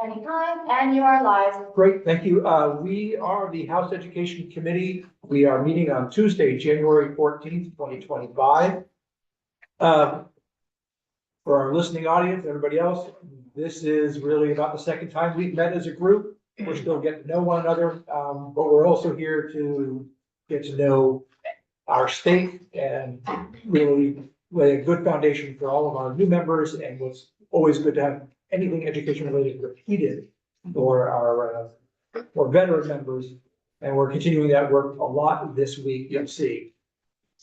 anytime, and you are live. Great, thank you. We are the House Education Committee. We are meeting on Tuesday, January 14th, 2025. For our listening audience, everybody else, this is really about the second time we've met as a group. We're still getting to know one another, but we're also here to get to know our state and really lay a good foundation for all of our new members, and what's always good to have anything education related repeated for our for veteran members. And we're continuing that work a lot this week, you'll see.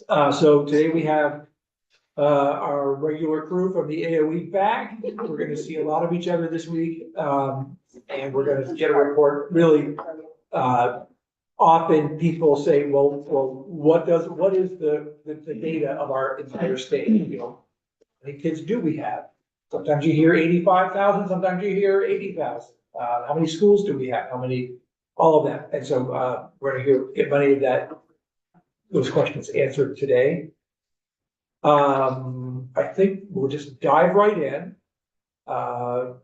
So today we have our regular crew from the AOE back. We're going to see a lot of each other this week, and we're going to get a report. Really, often people say, well, what is the data of our entire state? You know, how many kids do we have? Sometimes you hear 85,000, sometimes you hear 80,000. How many schools do we have? How many? All of that. And so we're going to get many of those questions answered today. I think we'll just dive right in and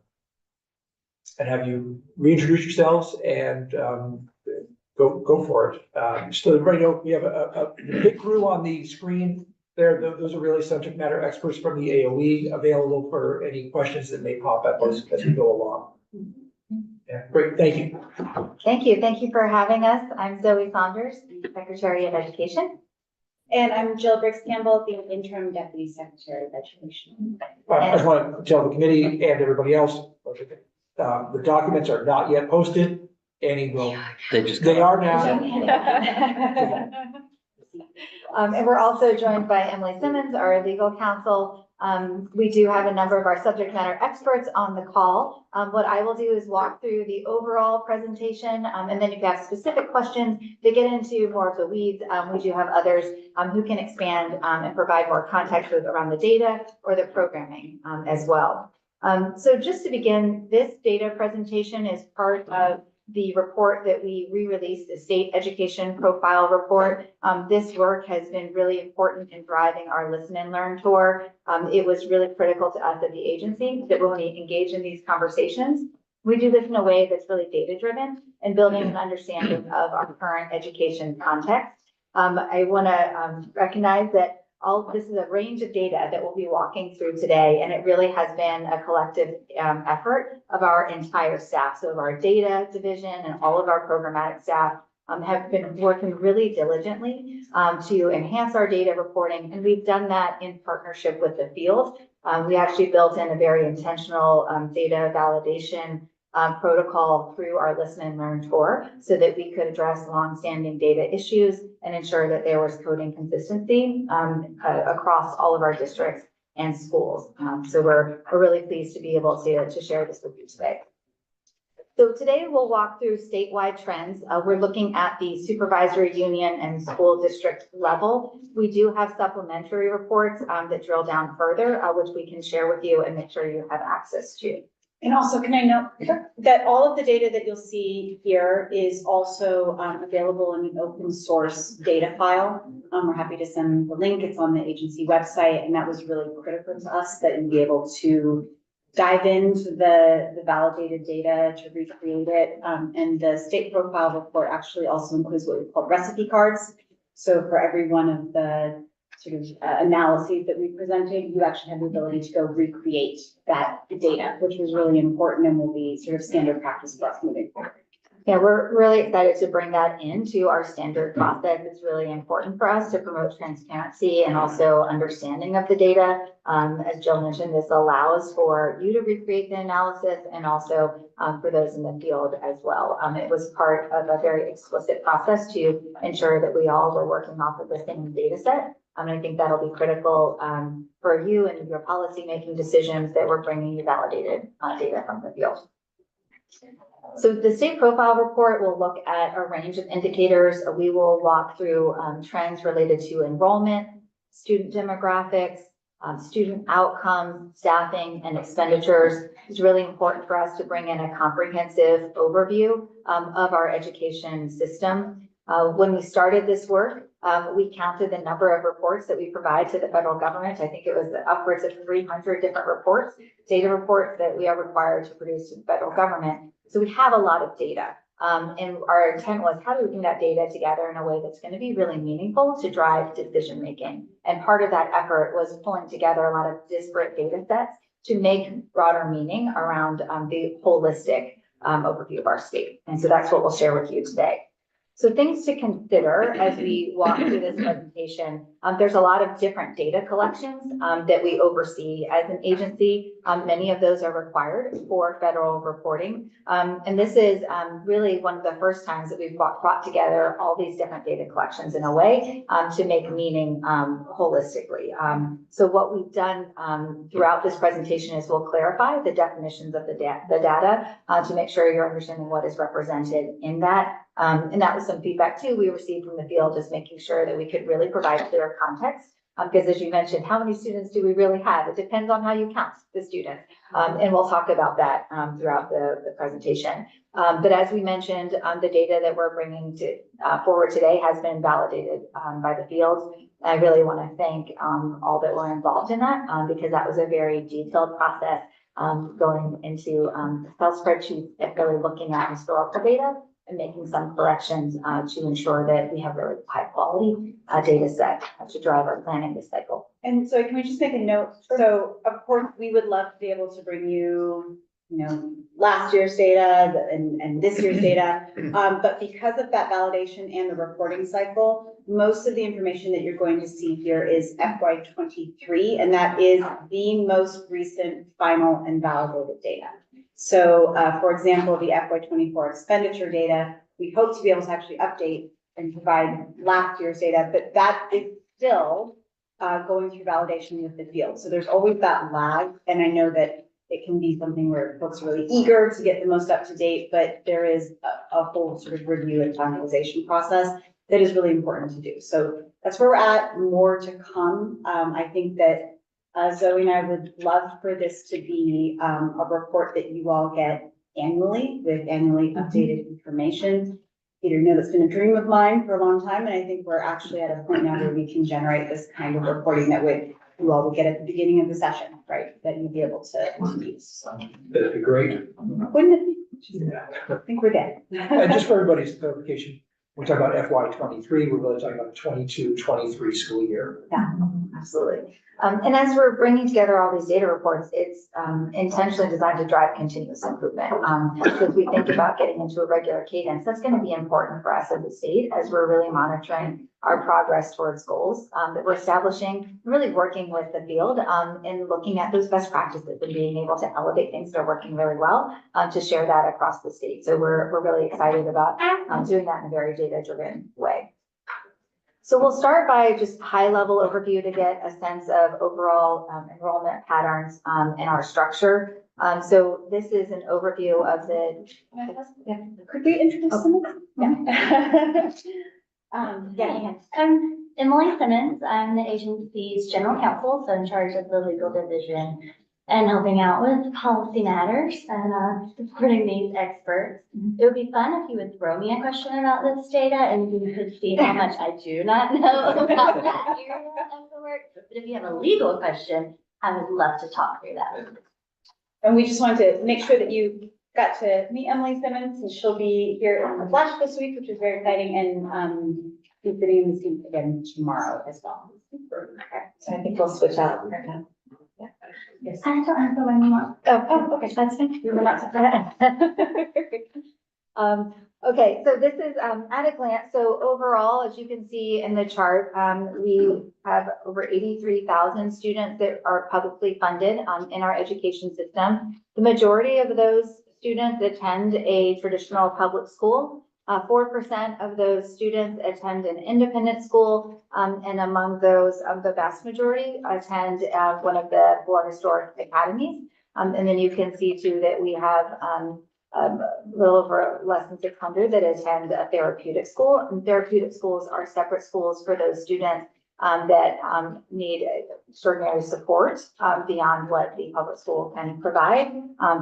have you reintroduce yourselves and go for it. So everybody know we have a big crew on the screen there. Those are really subject matter experts from the AOE available for any questions that may pop up as we go along. Yeah, great. Thank you. Thank you. Thank you for having us. I'm Zoe Saunders, the Secretary of Education. And I'm Jill Briggs Campbell, the Interim Deputy Secretary of Education. I just want to tell the committee and everybody else, the documents are not yet posted. Annie will. They are now. And we're also joined by Emily Simmons, our legal counsel. We do have a number of our subject matter experts on the call. What I will do is walk through the overall presentation, and then if you have specific questions to get into more of the weeds, we do have others who can expand and provide more context around the data or the programming as well. So just to begin, this data presentation is part of the report that we re-released, the State Education Profile Report. This work has been really important in driving our Listen and Learn tour. It was really critical to us at the agency that when we engage in these conversations, we do this in a way that's really data-driven and building an understanding of our current education context. I want to recognize that this is a range of data that we'll be walking through today, and it really has been a collective effort of our entire staff. So of our data division and all of our programmatic staff have been working really diligently to enhance our data reporting, and we've done that in partnership with the field. We actually built in a very intentional data validation protocol through our Listen and Learn tour so that we could address longstanding data issues and ensure that there was coding consistency across all of our districts and schools. So we're really pleased to be able to share this with you today. So today we'll walk through statewide trends. We're looking at the supervisory union and school district level. We do have supplementary reports that drill down further, which we can share with you and make sure you have access to. And also, can I note that all of the data that you'll see here is also available in an open source data file. We're happy to send the link. It's on the agency website, and that was really critical to us that you'd be able to dive into the validated data to recreate it. And the state profile report actually also includes what we call recipe cards. So for every one of the sort of analyses that we presented, you actually have the ability to go recreate that data, which was really important and will be sort of standard practice for us moving forward. Yeah, we're really excited to bring that into our standard process. It's really important for us to promote transparency and also understanding of the data. As Jill mentioned, this allows for you to recreate the analysis and also for those in the field as well. It was part of a very explicit process to ensure that we all were working off of the same data set. And I think that'll be critical for you and your policy making decisions that we're bringing you validated data from the field. So the state profile report will look at a range of indicators. We will walk through trends related to enrollment, student demographics, student outcomes, staffing, and expenditures. It's really important for us to bring in a comprehensive overview of our education system. When we started this work, we counted the number of reports that we provide to the federal government. I think it was upwards of 300 different reports, data reports that we are required to produce to the federal government. So we have a lot of data. And our intent was, how do we bring that data together in a way that's going to be really meaningful to drive decision making? And part of that effort was pulling together a lot of disparate data sets to make broader meaning around the holistic overview of our state. And so that's what we'll share with you today. So things to consider as we walk through this presentation, there's a lot of different data collections that we oversee as an agency. Many of those are required for federal reporting. And this is really one of the first times that we've brought together all these different data collections in a way to make meaning holistically. So what we've done throughout this presentation is we'll clarify the definitions of the data to make sure you're understanding what is represented in that. And that was some feedback too we received from the field, just making sure that we could really provide clear context. Because as you mentioned, how many students do we really have? It depends on how you count the students. And we'll talk about that throughout the presentation. But as we mentioned, the data that we're bringing forward today has been validated by the field. I really want to thank all that were involved in that because that was a very detailed process going into Excel spreadsheets and really looking at historical data and making some corrections to ensure that we have really high quality data set to drive our planning this cycle. And so can we just make a note? So of course, we would love to be able to bring you, last year's data and this year's data. But because of that validation and the reporting cycle, most of the information that you're going to see here is FY23, and that is the most recent final and validated data. So for example, the FY24 expenditure data, we hope to be able to actually update and provide last year's data, but that is still going through validation with the field. So there's always that lag, and I know that it can be something where folks are really eager to get the most up to date, but there is a whole sort of review and finalization process that is really important to do. So that's where we're at, more to come. I think that Zoe and I would love for this to be a report that you all get annually with annually updated information. Peter, that's been a dream of mine for a long time, and I think we're actually at a point now where we can generate this kind of reporting that you all will get at the beginning of the session, right? That you'd be able to use. So, That'd be great. wouldn't it be? Yeah. I think we're dead. And just for everybody's clarification, we're talking about FY23, we're really talking about the 22-23 school year. Yeah, absolutely. And as we're bringing together all these data reports, it's intentionally designed to drive continuous improvement. Because we think about getting into a regular cadence, that's going to be important for us as a state as we're really monitoring our progress towards goals that we're establishing, really working with the field and looking at those best practices and being able to elevate things that are working really well to share that across the state. So we're really excited about doing that in a very data-driven way. So we'll start by just high-level overview to get a sense of overall enrollment patterns in our structure. So this is an overview of the. Could we introduce someone? Yeah. I'm Emily Simmons. I'm the agency's general counsel, so in charge of the legal division and helping out with policy matters and supporting these experts. It would be fun if you would throw me a question about this data and we could see how much I do not know about that area of the work. But if you have a legal question, I would love to talk through that. And we just wanted to make sure that you got to meet Emily Simmons, and she'll be here on the flash this week, which is very exciting, and be sitting in the seat again tomorrow as well. Okay, so I think we'll switch out. Yeah. Yes. I don't have the anymore. Oh, okay, that's fine. You were not okay, so this is at a glance. So overall, as you can see in the chart, we have over 83,000 students that are publicly funded in our education system. The majority of those students attend a traditional public school. 4% of those students attend an independent school, and among those, the vast majority attend one of the 4 historic academies. And then you can see too that we have a little over less than 600 that attend a therapeutic school. And therapeutic schools are separate schools for those students that need extraordinary support beyond what the public school can provide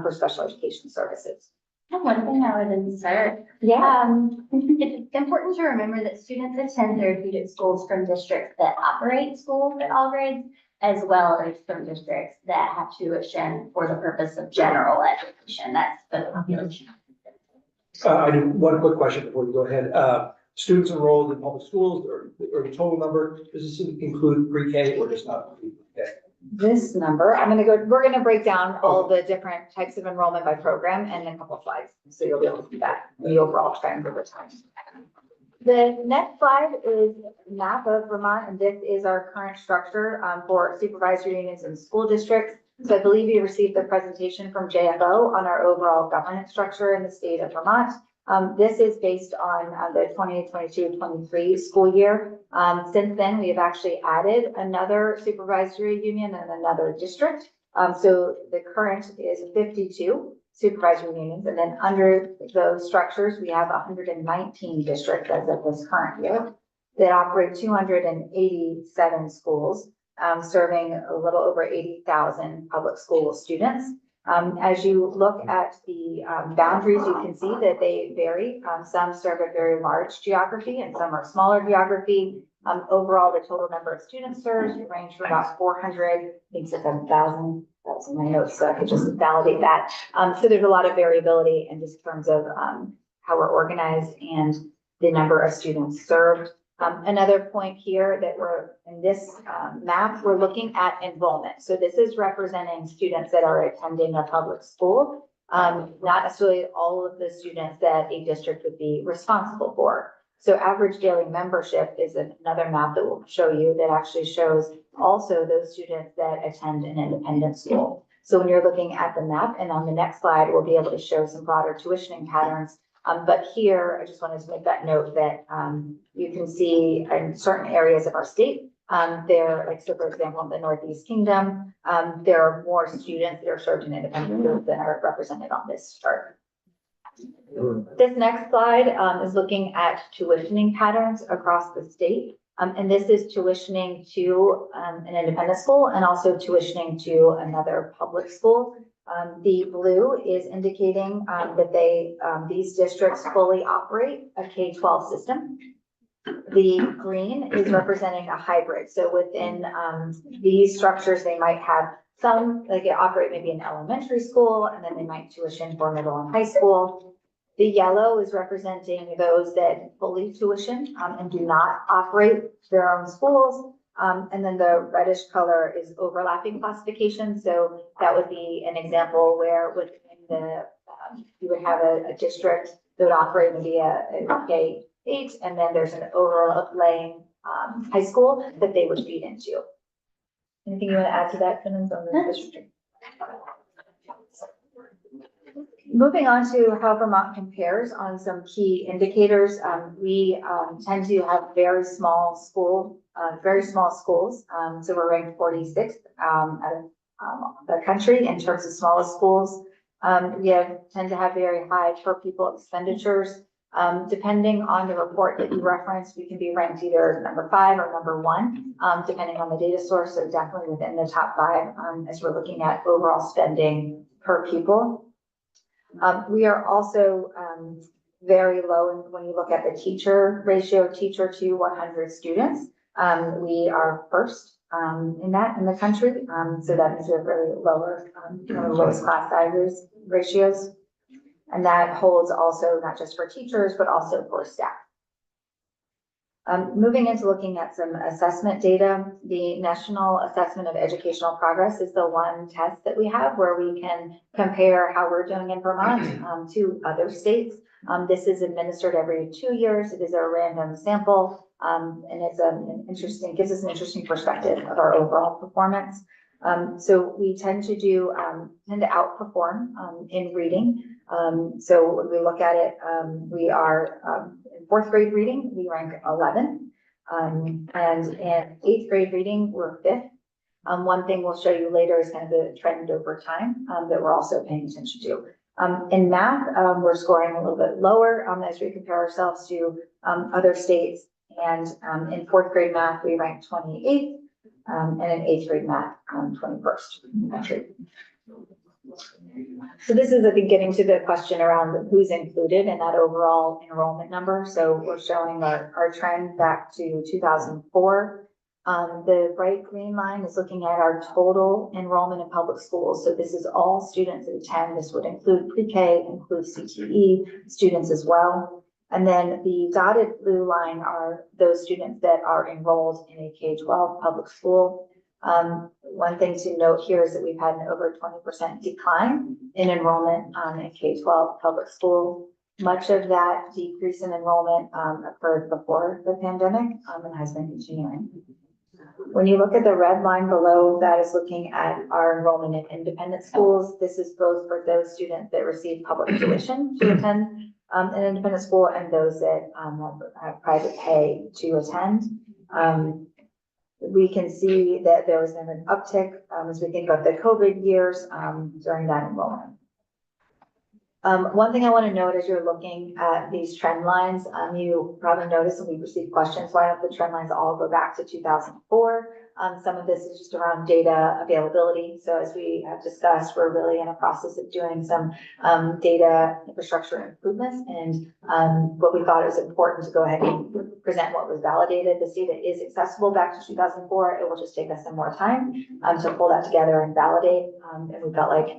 for special education services. One thing I would insert, it's important to remember that students attend therapeutic schools from districts that operate schools at all grades, as well as from districts that have tuition for the purpose of general education. That's the population. I do one quick question before we go ahead. Students enrolled in public schools or the total number, does this include pre-K or does not include pre-K? This number, we're gonna break down all the different types of enrollment by program in a couple slides. So you'll be able to see that, the overall trend over time. The next slide is a map of Vermont, and this is our current structure for supervisory unions and school districts. So I believe you received the presentation from JFO on our overall governance structure in the state of Vermont. This is based on the 2022-23 school year. Since then, we have actually added another supervisory union and another district. So the current is 52 supervisory unions, and then under those structures, we have 119 districts as of this current year that operate 287 schools, serving a little over 80,000 public school students. As you look at the boundaries, you can see that they vary. Some serve a very large geography and some are smaller geography. Overall, the total number of students served range from about 400, I think 7,000. That's in my notes, so I could just validate that. So there's a lot of variability in just terms of how we're organized and the number of students served. Another point here that we're in this map, we're looking at enrollment. So this is representing students that are attending a public school, not necessarily all of the students that a district would be responsible for. So average daily membership is another map that will show you that actually shows also those students that attend an independent school. So when you're looking at the map, and on the next slide, we'll be able to show some broader tuitioning patterns. But here, I just wanted to make that note that you can see in certain areas of our state, there, like, so for example, in the Northeast Kingdom, there are more students that are served in independent schools than are represented on this chart. This next slide is looking at tuitioning patterns across the state. And this is tuitioning to an independent school and also tuitioning to another public school. The blue is indicating that these districts fully operate a K-12 system. The green is representing a hybrid. So within these structures, they might have some, like they operate maybe in elementary school, and then they might tuition for middle and high school. The yellow is representing those that fully tuition and do not operate their own schools. And then the reddish color is overlapping classification. So that would be an example where within the, you would have a district that would operate maybe a K-8, and then there's an overlaying high school that they would feed into. Anything you want to add to that, Simmons, on the district? Moving on to how Vermont compares on some key indicators, we tend to have very small schools. So we're ranked 46th out of the country in terms of smallest schools. We tend to have very high per pupil expenditures. Depending on the report that you referenced, we can be ranked either number 5 or number 1, depending on the data source. So definitely within the top 5 as we're looking at overall spending per pupil. We are also very low when you look at the teacher ratio, teacher to 100 students. We are first in the country. So that means we have very lower, one of the lowest class sizes ratios. And that holds also not just for teachers, but also for staff. Moving into looking at some assessment data, the National Assessment of Educational Progress is the one test that we have where we can compare how we're doing in Vermont to other states. This is administered every 2 years. It is a random sample, and it's gives us an interesting perspective of our overall performance. So we tend to outperform in reading. So when we look at it, we are in 4th grade reading, we rank 11. And in 8th grade reading, we're 5th. One thing we'll show you later is kind of the trend over time that we're also paying attention to. In math, we're scoring a little bit lower as we compare ourselves to other states. And in 4th grade math, we rank 28th. And in 8th grade math, 21st in the country. So this is, I think, getting to the question around who's included in that overall enrollment number. So we're showing our trend back to 2004. The bright green line is looking at our total enrollment in public schools. So this is all students that attend. This would include pre-K, include CTE students as well. And then the dotted blue line are those students that are enrolled in a K-12 public school. One thing to note here is that we've had an over 20% decline in enrollment in K-12 public school. Much of that decrease in enrollment occurred before the pandemic and has been continuing. When you look at the red line below, that is looking at our enrollment in independent schools. This is both for those students that receive public tuition to attend an independent school and those that have private pay to attend. We can see that there was an uptick as we think of the COVID years during that enrollment. One thing I want to note as you're looking at these trend lines, you probably noticed, and we received questions, why don't the trend lines all go back to 2004? Some of this is just around data availability. So as we have discussed, we're really in a process of doing some data infrastructure improvements. And what we thought it was important to go ahead and present what was validated. This data is accessible back to 2004. It will just take us some more time to pull that together and validate. And we felt like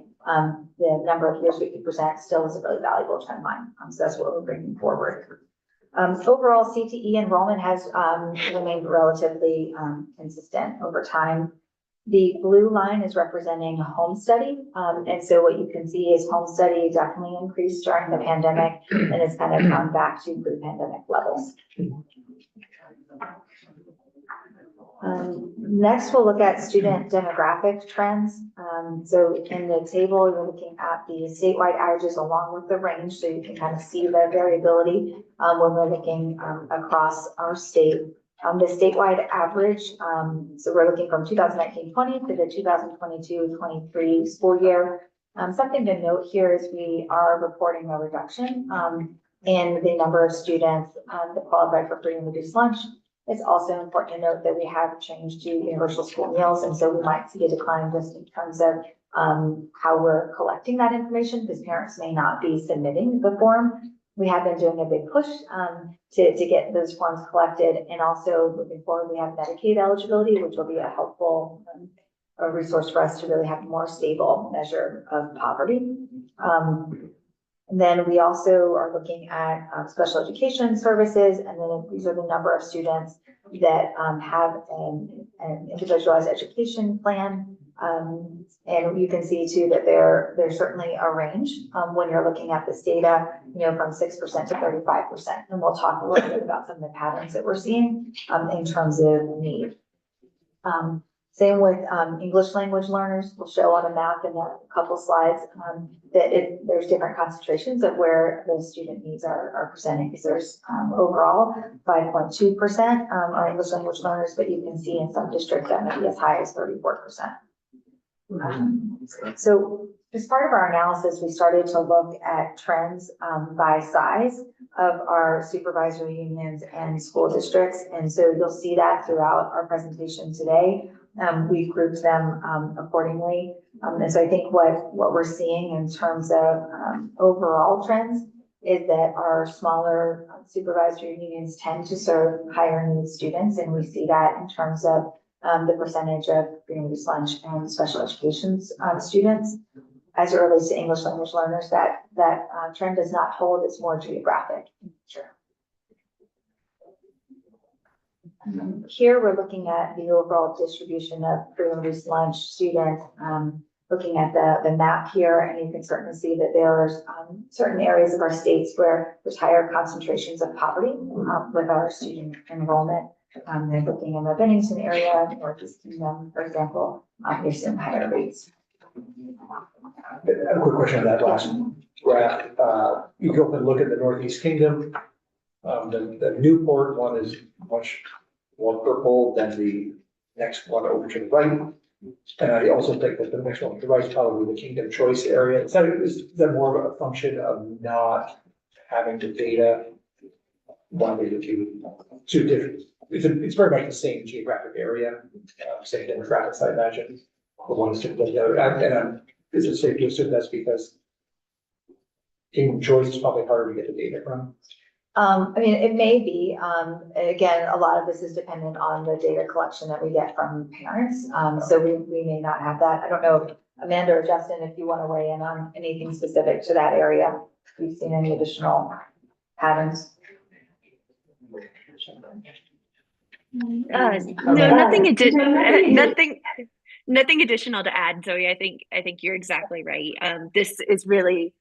the number of years we could present still is a really valuable trend line. So that's what we're bringing forward. Overall, CTE enrollment has remained relatively consistent over time. The blue line is representing home study. And so what you can see is home study definitely increased during the pandemic and it's kind of gone back to pre-pandemic levels. Next, we'll look at student demographic trends. So in the table, you're looking at the statewide averages along with the range, so you can kind of see the variability when we're looking across our state. The statewide average, so we're looking from 2019-20 to the 2022-23 school year. Something to note here is we are reporting a reduction in the number of students that qualify for free and reduced lunch. It's also important to note that we have changed to universal school meals, and so we might see a decline just in terms of how we're collecting that information, because parents may not be submitting the form. We have been doing a big push to get those forms collected, and also moving forward, we have Medicaid eligibility, which will be a helpful a resource for us to really have a more stable measure of poverty. And then we also are looking at special education services, and then these are the number of students that have an individualized education plan. And you can see too that there's certainly a range when you're looking at this data, you know, from 6% to 35%. And we'll talk a little bit about some of the patterns that we're seeing in terms of need. Same with English language learners. We'll show on a map in a couple slides that there's different concentrations of where those student needs are presenting. Because there's overall 5.2% are English language learners, but you can see in some districts that may be as high as 34%. So as part of our analysis, we started to look at trends by size of our supervisory unions and school districts. And so you'll see that throughout our presentation today. We've grouped them accordingly. And so I think what we're seeing in terms of overall trends is that our smaller supervisory unions tend to serve higher needs students. And we see that in terms of the percentage of free and reduced lunch and special education students. As it relates to English language learners, that trend does not hold. It's more geographic. Sure. Here we're looking at the overall distribution of free and reduced lunch students, looking at the map here, and you can certainly see that there's certain areas of our states where there's higher concentrations of poverty with our student enrollment. They're looking in the Bennington area, Northeast Kingdom, for example, you're seeing higher rates. A quick question on that last graph. You go up and look at the Northeast Kingdom. The Newport one is much more purple than the next one over to the right. And I also think that the next one to the right is probably the Kingdom Choice area. Is that more of a function of not having the data? One way to two different. It's very much the same geographic area, same demographics, I imagine. The one is different than the other. And is it safe to assume that's because team choice is probably harder to get the data from? I mean, it may be, again, a lot of this is dependent on the data collection that we get from parents. So we may not have that. I don't know if Amanda or Justin, if you want to weigh in on anything specific to that area, if you've seen any additional patterns. No, nothing additional to add, Zoe. I think you're exactly right. This is really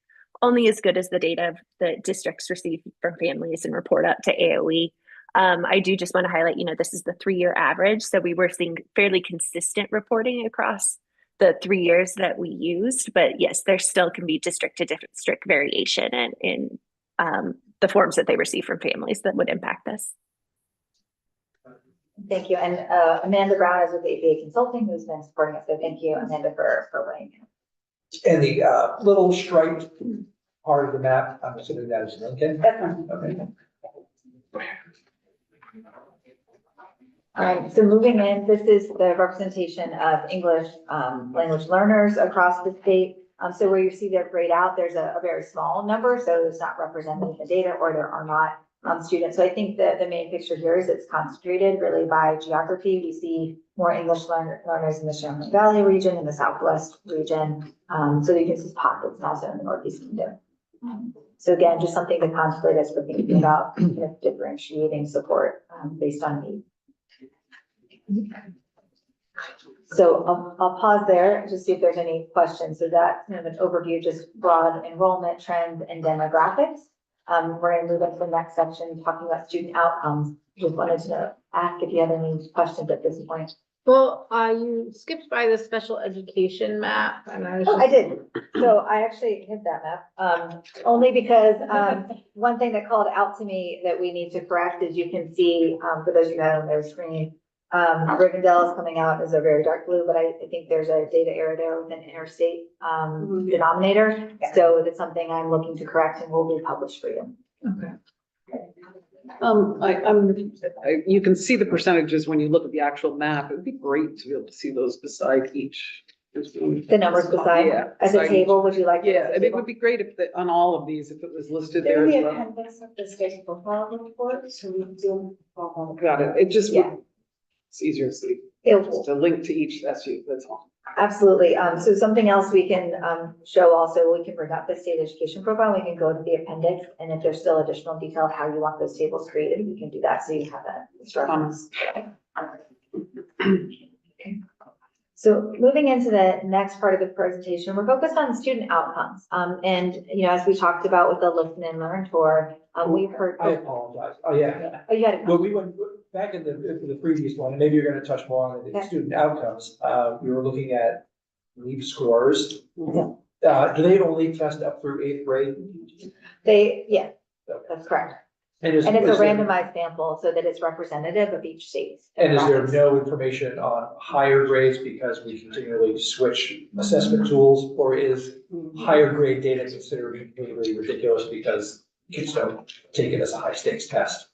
only as good as the data that districts receive from families and report up to AOE. I do just want to highlight, this is the 3-year average. So we were seeing fairly consistent reporting across the 3 years that we used, but yes, there still can be district to district variation in the forms that they receive from families that would impact this. Thank you. And Amanda Brown is with APA Consulting, who's been supporting us. So thank you, Amanda, for weighing in. And the little striped part of the map, I'm assuming that is Lincoln. That's fine. Okay. All right, so moving in, this is the representation of English language learners across the state. So where you see they're grayed out, there's a very small number, so it's not represented in the data, or there are not students. So I think the main picture here is it's concentrated really by geography. We see more English learners in the Shenandoah Valley region, in the Southwest region. So you can see pockets and also in the Northeast Kingdom. So again, just something to contemplate as we're thinking about differentiating support based on need. So I'll pause there and just see if there's any questions. So that's kind of an overview, just broad enrollment trends and demographics. We're going to move into the next section, talking about student outcomes. Just wanted to ask if you have any questions at this point. Well, you skipped by the special education map, and I was Oh, I just, did. So I actually hit that map, only because, one thing that called out to me that we need to correct is you can see, for those of you who have on their screen, Rivendell is coming out as a very dark blue, but I think there's a data error there with an interstate, denominator. So that's something I'm looking to correct and will be published for you. okay. You can see the percentages when you look at the actual map. It would be great to be able to see those beside each. The numbers beside, Yeah, as a beside table, would you like? each. Yeah, and it would be great if on all of these, if it was listed there as well. appendix of the state profile report, so we do. Got it. It just, Yeah. it's easier to see. It- To link to each SU, that's all. Absolutely. So something else we can show also, we can bring up the state education profile. We can go to the appendix, and if there's still additional detail of how you want those tables created, we can do that. So you have that instructions. So moving into the next part of the presentation, we're focused on student outcomes. And, as we talked about with the Listen and Learn tour, we've heard. I apologize. Oh, yeah. Oh, you had it. Well, we went back in the previous one, and maybe you're gonna touch more on the Okay. student outcomes. We were looking at LEAP scores. Yeah. Do they only test up through 8th grade? Yeah, that's correct. And And it's a is there- randomized sample so that it's representative of each state. And is there no information on higher grades because we continually switch assessment tools? Or is higher grade data considered completely ridiculous because kids don't take it as a high stakes test?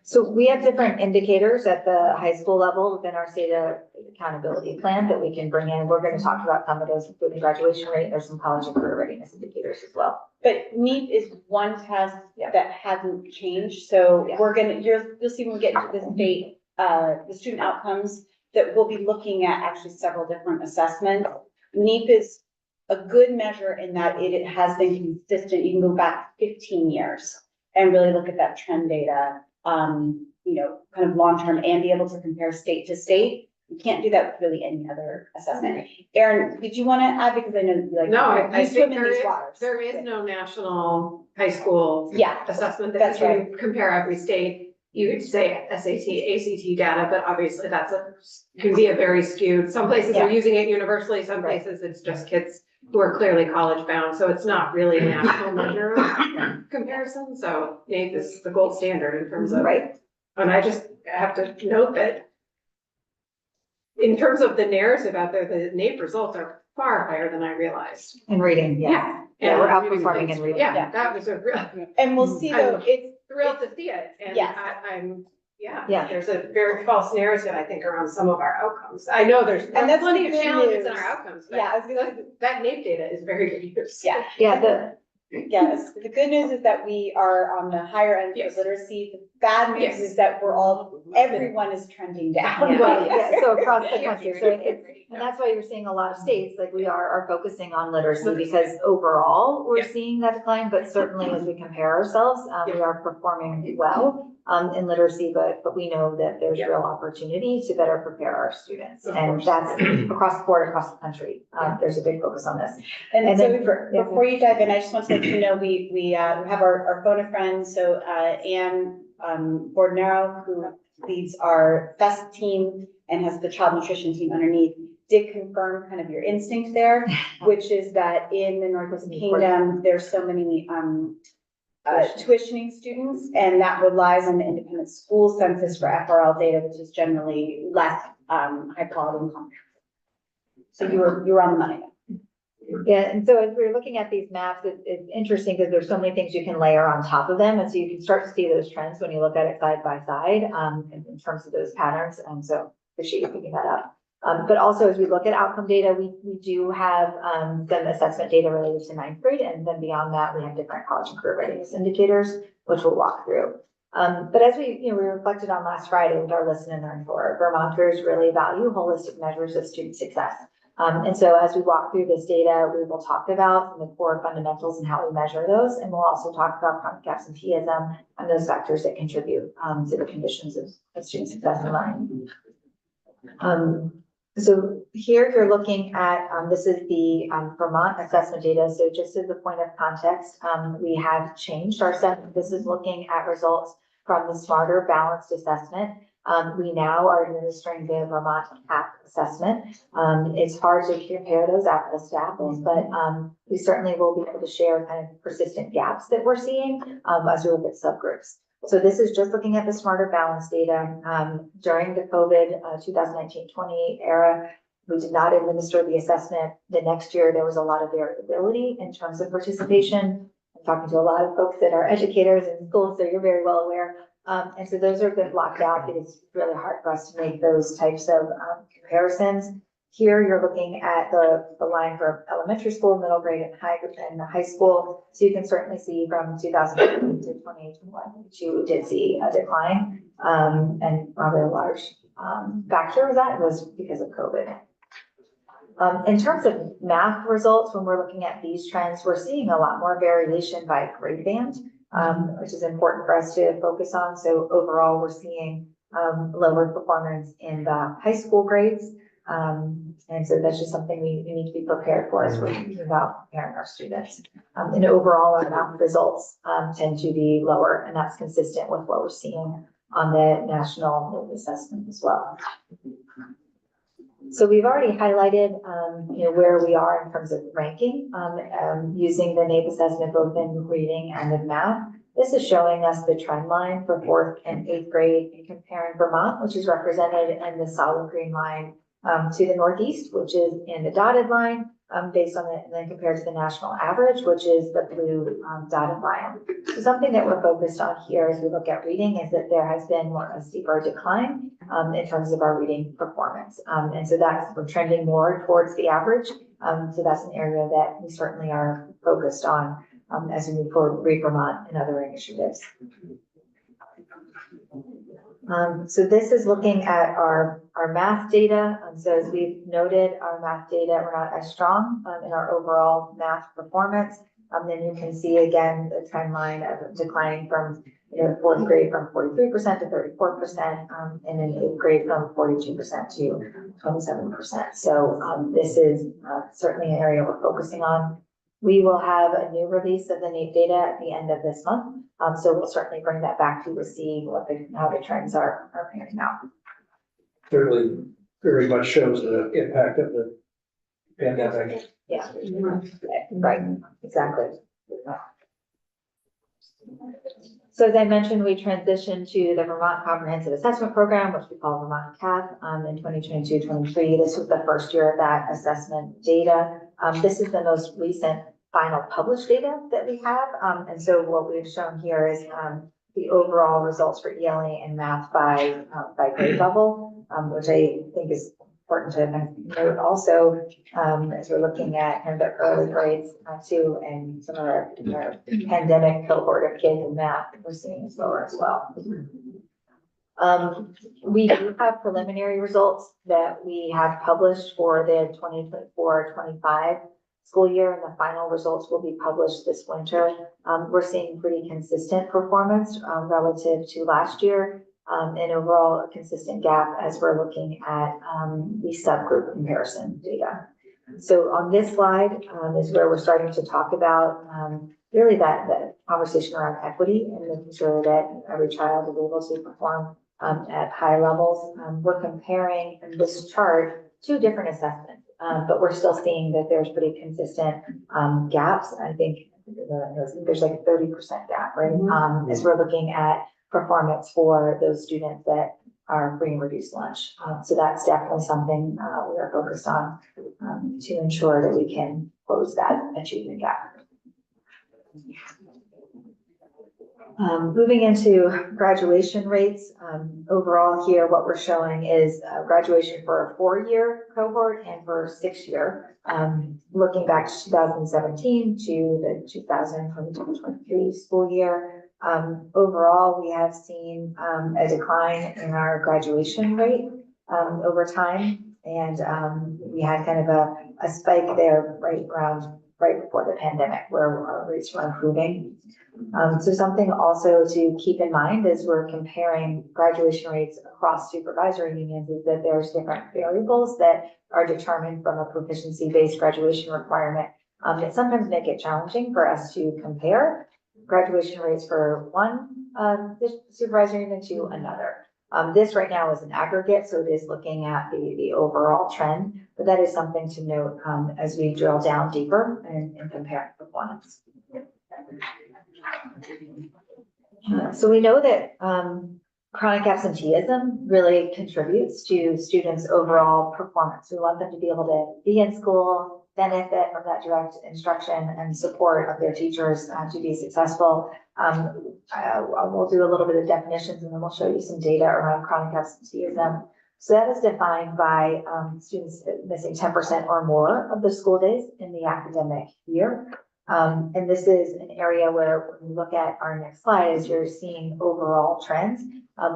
So we have different indicators at the high school level within our state accountability plan that we can bring in. We're going to talk about some of those, including graduation rate. There's some college and career readiness indicators as well. But NEEP is one test Yeah. that hasn't changed, so Yeah. we're you'll see when we get into the state, the student outcomes, that we'll be looking at actually several different assessments. NEEP is a good measure in that it has been consistent. You can go back 15 years and really look at that trend data, kind of long-term, and be able to compare state to state. You can't do that with really any other assessment. Erin, did you want to add, because I know you like. No, I you swim think in these waters. there is no national high school Yeah, assessment that That's you can compare every state. You could say SAT, ACT data, but obviously can be a very skewed. Some places are using it universally, some places it's just kids who are clearly college bound, so it's not really a national measure of comparison. So NAEP is the gold standard in terms of. Right. And I just have to note that in terms of the narrative out there, the NAEP results are far higher than I realized. In reading, yeah. Yeah, we're outperforming in reading. Yeah, that was a real and we'll see though, it's thrilled to see it. And Yes. I'm Yeah. There's a very false narrative, I think, around some of our outcomes. I know there's And that's plenty the of good challenges in news. our outcomes, but Yeah, I was gonna say, that NAEP data is very good news. yeah. Yeah, Yes, the good news is that we are on the higher end Yes. of literacy. The bad news Yes. is that everyone is trending down. Well, yeah, so across the country, so Yeah. and that's why you're seeing a lot of states, like we are focusing on literacy because overall, we're Yeah. seeing that decline, but certainly as we compare ourselves, we are performing well in literacy, but we know that there's Yeah. real opportunity to better prepare our students. Of And course. that's across the board, across the country. There's a big focus on this. And And so then yeah. before you dive in, I just want to let you know, we have our phone a friend, so Anne Bordonaro, who leads our FEST team and has the child nutrition team underneath, did confirm kind of your instinct there, which is that in the Northwest Kingdom, there's so many tuitioning students, and that relies on the independent school census for FRL data, which is generally less high quality and comprehensive. So you were on the money. Yeah, and so as we're looking at these maps, it's interesting because there's so many things you can layer on top of them. And so you can start to see those trends when you look at it side by side, in terms of those patterns. And so appreciate you picking that up. But also as we look at outcome data, we do have, some assessment data related to ninth grade. And then beyond that, we have different college and career readiness indicators, which we'll walk through. But as we reflected on last Friday with our Listen and Learn for, Vermonters really value holistic measures of student success. And so as we walk through this data, we will talk about the core fundamentals and how we measure those. And we'll also talk about chronic absenteeism and those factors that contribute to the conditions of student success and learning. So here you're looking at, this is the Vermont assessment data. So just as a point of context, we have changed our assessment. This is looking at results from the Smarter Balanced Assessment. We now are administering the Vermont CAP assessment. It's hard to compare those apples to apples, but we certainly will be able to share kind of persistent gaps that we're seeing as we look at subgroups. So this is just looking at the Smarter Balance data. During the COVID 2019-20 era, we did not administer the assessment. The next year, there was a lot of variability in terms of participation. I'm talking to a lot of folks that are educators in schools, so you're very well aware. And so those are been blocked out because it's really hard for us to make those types of comparisons. Here you're looking at the line for elementary school, middle grade, and high school. So you can certainly see from 2018 to 2021, you did see a decline, and probably a large factor of that was because of COVID. In terms of math results, when we're looking at these trends, we're seeing a lot more variation by grade band, which is important for us to focus on. So overall, we're seeing lower performance in the high school grades. And so that's just something we need to be prepared for as we're thinking about preparing our students. And overall, our math results tend to be lower, and that's consistent with what we're seeing on the national assessment as well. So we've already highlighted, where we are in terms of ranking, using the NAEP assessment both in reading and in math. This is showing us the trend line for 4th and 8th grade and comparing Vermont, which is represented in the solid green line, to the Northeast, which is in the dotted line, based on it, and then compared to the national average, which is the blue dotted line. So something that we're focused on here as we look at reading is that there has been a steeper decline in terms of our reading performance. And so we're trending more towards the average. So that's an area that we certainly are focused on as we move forward with Read Vermont and other initiatives. So this is looking at our math data. So as we've noted, our math data, we're not as strong in our overall math performance. Then you can see again the trend line of declining from 4th grade from 43% to 34%, and in 8th grade from 42% to 27%. So this is certainly an area we're focusing on. We will have a new release of the NAEP data at the end of this month. So we'll certainly bring that back to you to see how the trends are panning out. Clearly, very much shows the impact of the pandemic. Yeah, right, exactly. So as I mentioned, we transitioned to the Vermont Comprehensive Assessment Program, which we call Vermont CAP, in 2022-23. This was the first year of that assessment data. This is the most recent final published data that we have. And so what we've shown here is the overall results for ELA and math by grade level, which I think is important to note also, as we're looking at kind of the early grades too, and some of our pandemic cohort of kids in math, we're seeing is lower as well. We do have preliminary results that we have published for the 2024-25 school year, and the final results will be published this winter. We're seeing pretty consistent performance relative to last year, and overall a consistent gap as we're looking at the subgroup comparison data. So on this slide is where we're starting to talk about really that conversation around equity and making sure that every child is able to perform at high levels. We're comparing in this chart 2 different assessments, but we're still seeing that there's pretty consistent gaps. I think there's like a 30% gap, right? As we're looking at performance for those students that are free and reduced lunch. So that's definitely something we are focused on to ensure that we can close that achievement gap. Moving into graduation rates, overall here, what we're showing is graduation for a 4-year cohort and for a 6-year. Looking back to 2017 to the 2022-23 school year, overall, we have seen a decline in our graduation rate over time. And we had kind of a spike there right before the pandemic where our rates were improving. So something also to keep in mind as we're comparing graduation rates across supervisory unions is that there's different variables that are determined from a proficiency-based graduation requirement that sometimes make it challenging for us to compare graduation rates for one supervisory union to another. This right now is an aggregate, so it is looking at the overall trend, but that is something to note as we drill down deeper and compare performance. So we know that chronic absenteeism really contributes to students' overall performance. We want them to be able to be in school, benefit from that direct instruction and support of their teachers to be successful. We'll do a little bit of definitions and then we'll show you some data around chronic absenteeism. So that is defined by students missing 10% or more of the school days in the academic year. And this is an area where when we look at our next slide, as you're seeing overall trends,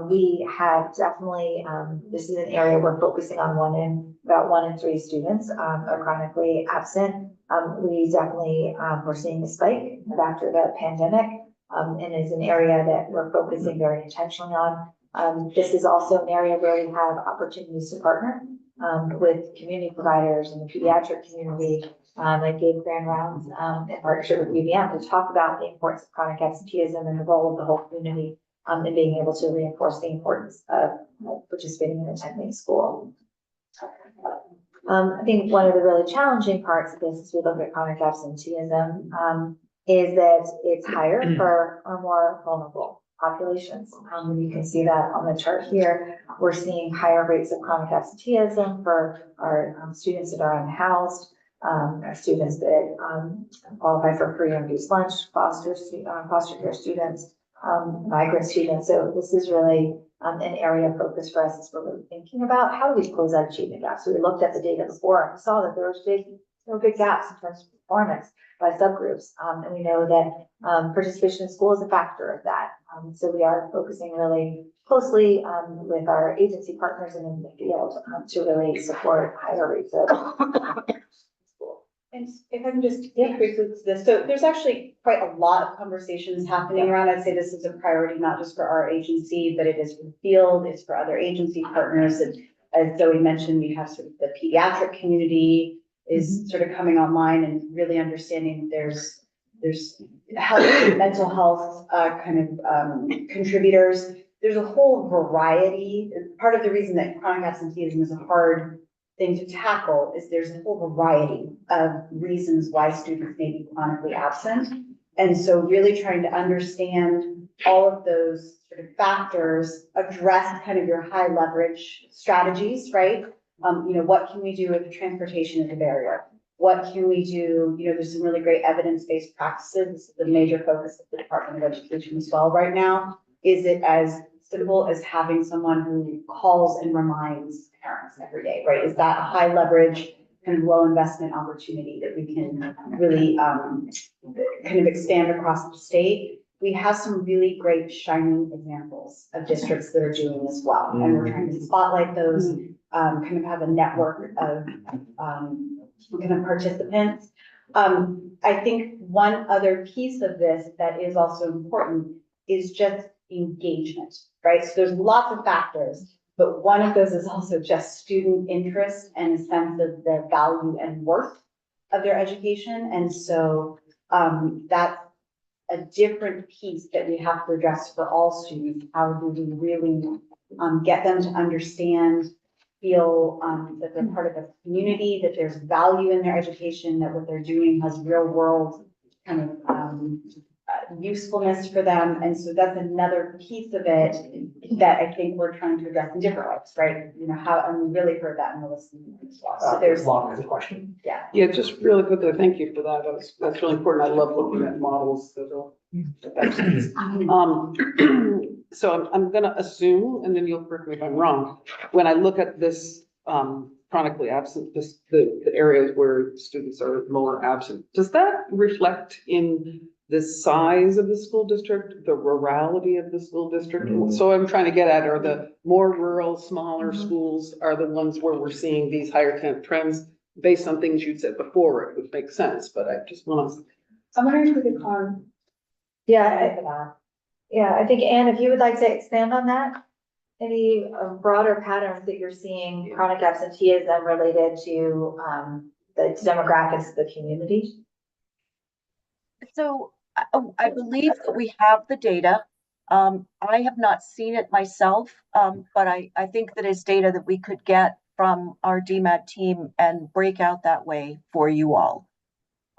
we have definitely, this is an area we're focusing on about 1 in 3 students are chronically absent. We definitely, we're seeing a spike after the pandemic, and is an area that we're focusing very intentionally on. This is also an area where we have opportunities to partner with community providers in the pediatric community, like gave grand rounds in partnership with UVM to talk about the importance of chronic absenteeism and the role of the whole community in being able to reinforce the importance of participating in attending school. I think one of the really challenging parts of this as we look at chronic absenteeism is that it's higher for our more vulnerable populations. You can see that on the chart here. We're seeing higher rates of chronic absenteeism for our students that are unhoused, our students that qualify for free and reduced lunch, foster care students, migrant students. So this is really an area of focus for us as we're really thinking about how do we close that achievement gap. So we looked at the data before and saw that there were big gaps in terms of performance by subgroups. And we know that participation in school is a factor of that. So we are focusing really closely with our agency partners and in the field to really support higher rates of school. And if I can just increase this, so there's actually quite a lot of conversations happening around. I'd say this is a priority, not just for our agency, but it is for the field, it's for other agency partners. And as Zoe mentioned, we have sort of the pediatric community is sort of coming online and really understanding there's health, mental health contributors. There's a whole variety. Part of the reason that chronic absenteeism is a hard thing to tackle is there's a whole variety of reasons why students may be chronically absent. And so really trying to understand all of those sort of factors, address kind of your high leverage strategies, right? What can we do if transportation is a barrier? What can we do? There's some really great evidence-based practices. This is a major focus of the Department of Education as well right now. Is it as simple as having someone who calls and reminds parents every day, right? Is that a high leverage, kind of low investment opportunity that we can really, kind of expand across the state? We have some really great shining examples of districts that are doing this well, and we're trying to spotlight those, kind of have a network of, kind of participants. I think one other piece of this that is also important is just engagement, right? So there's lots of factors, but one of those is also just student interest and a sense of the value and worth of their education. And so, that's a different piece that we have to address for all students. How do we really, get them to understand, feel, that they're part of the community, that there's value in their education, that what they're doing has real world kind of, usefulness for them. And so that's another piece of it that I think we're trying to address in different ways, right? You know, how, and we really heard that in the listening as well. So there's, Long as a question. yeah. Yeah, just really quickly, thank you for that. That's really important. I love looking at models that are. So I'm gonna assume, and then you'll correct me if I'm wrong, when I look at this, chronically absent, the areas where students are more absent, does that reflect in the size of the school district, the rurality of the school district? So I'm trying to get at, are the more rural, smaller schools are the ones where we're seeing these higher trends based on things you'd said before? It would make sense, but I just want to. I'm wondering if we could call. Yeah, I think, Anne, if you would like to expand on that, any broader patterns that you're seeing chronic absenteeism related to, the demographics of the community? So I believe that we have the data. I have not seen it myself, but I think that it's data that we could get from our DMAT team and break out that way for you all.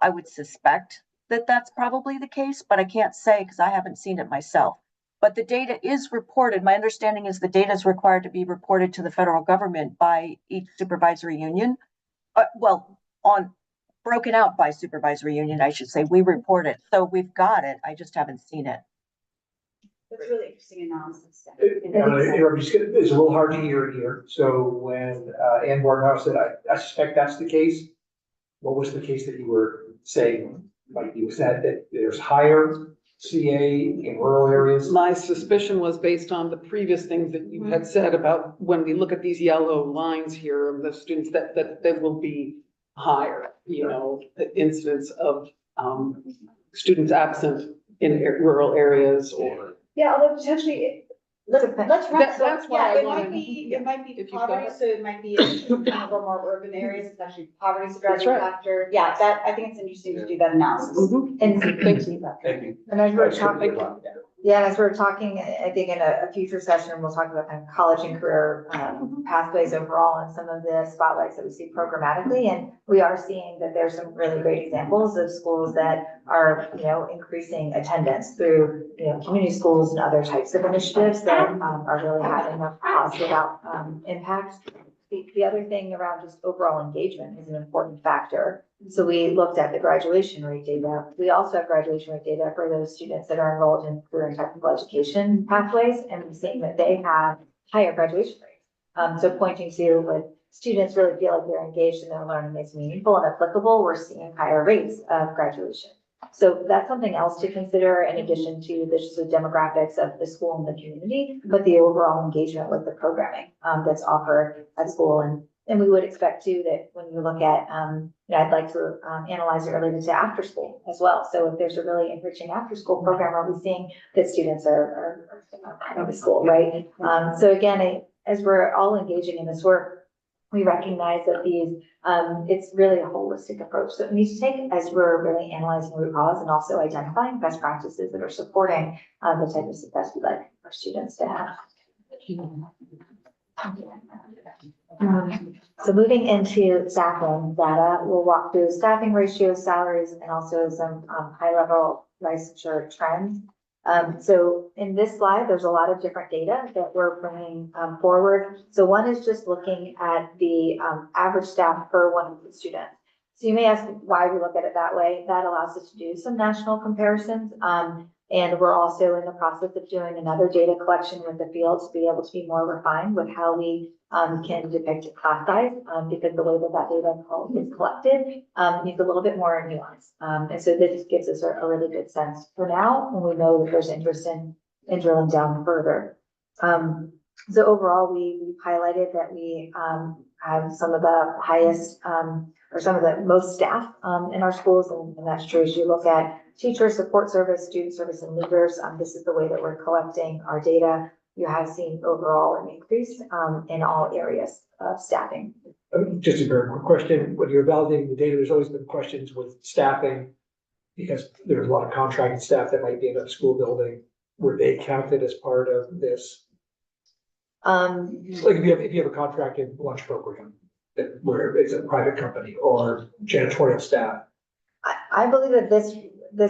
I would suspect that that's probably the case, but I can't say because I haven't seen it myself. But the data is reported. My understanding is the data is required to be reported to the federal government by each supervisory union. Broken out by supervisory union, I should say. We report it. So we've got it. I just haven't seen it. That's really interesting analysis. It's a little hard to hear here. So when Ann Barnhouse said, I suspect that's the case, what was the case that you were saying? Like you said that there's higher CA in rural areas? My suspicion was based on the previous things that you had said about when we look at these yellow lines here, the students that they will be higher, you know, the incidence of students absent in rural areas or. Yeah, although potentially, let's run. That's why I It wanted- might be if you've poverty, got- so it might be in kind of a more urban areas, it's actually poverty's a driving right. factor. Yeah, that, I think it's interesting to do that analysis. And, Thank you. Thank you. and as we're talking, Thank you. yeah, as we're talking, I think in a future session, we'll talk about kind of college and career pathways overall and some of the spotlights that we see programmatically. And we are seeing that there's some really great examples of schools that are, you know, increasing attendance through, you know, community schools and other types of initiatives that are really having a positive impact. The other thing around just overall engagement is an important factor. So we looked at the graduation rate data. We also have graduation rate data for those students that are enrolled in career and technical education pathways, and we're seeing that they have higher graduation rates. So pointing to when students really feel like they're engaged in their learning is meaningful and applicable, we're seeing higher rates of graduation. So that's something else to consider in addition to the demographics of the school and the community, but the overall engagement with the programming that's offered at school. And we would expect too that when you look at, you know, I'd like to analyze it related to after school as well. So if there's a really enriching after school program, are we seeing that students are out of school, right? So again, as we're all engaging in this work, we recognize that these, it's really a holistic approach that we need to take as we're really analyzing root cause and also identifying best practices that are supporting the type of success we'd like our students to have. So moving into staffing data, we'll walk through staffing ratios, salaries, and also some high-level licensure trends. So in this slide, there's a lot of different data that we're bringing forward. So one is just looking at the average staff per 100 students. So you may ask why we look at it that way. That allows us to do some national comparisons. And we're also in the process of doing another data collection with the field to be able to be more refined with how we can depict class size, because the way that that data is collected needs a little bit more nuance. And so this gives us a really good sense for now, when we know that there's interest in drilling down further. So overall, we've highlighted that we have some of the highest or some of the most staff in our schools, and that's true as you look at teachers, support service, student service, and leaders. This is the way that we're collecting our data. You have seen overall an increase in all areas of staffing. Just a very quick question. When you're validating the data, there's always been questions with staffing because there's a lot of contracted staff that might be in a school building. Were they counted as part of this? Like if you have a contracted lunch program that where it's a private company or janitorial staff. I believe that this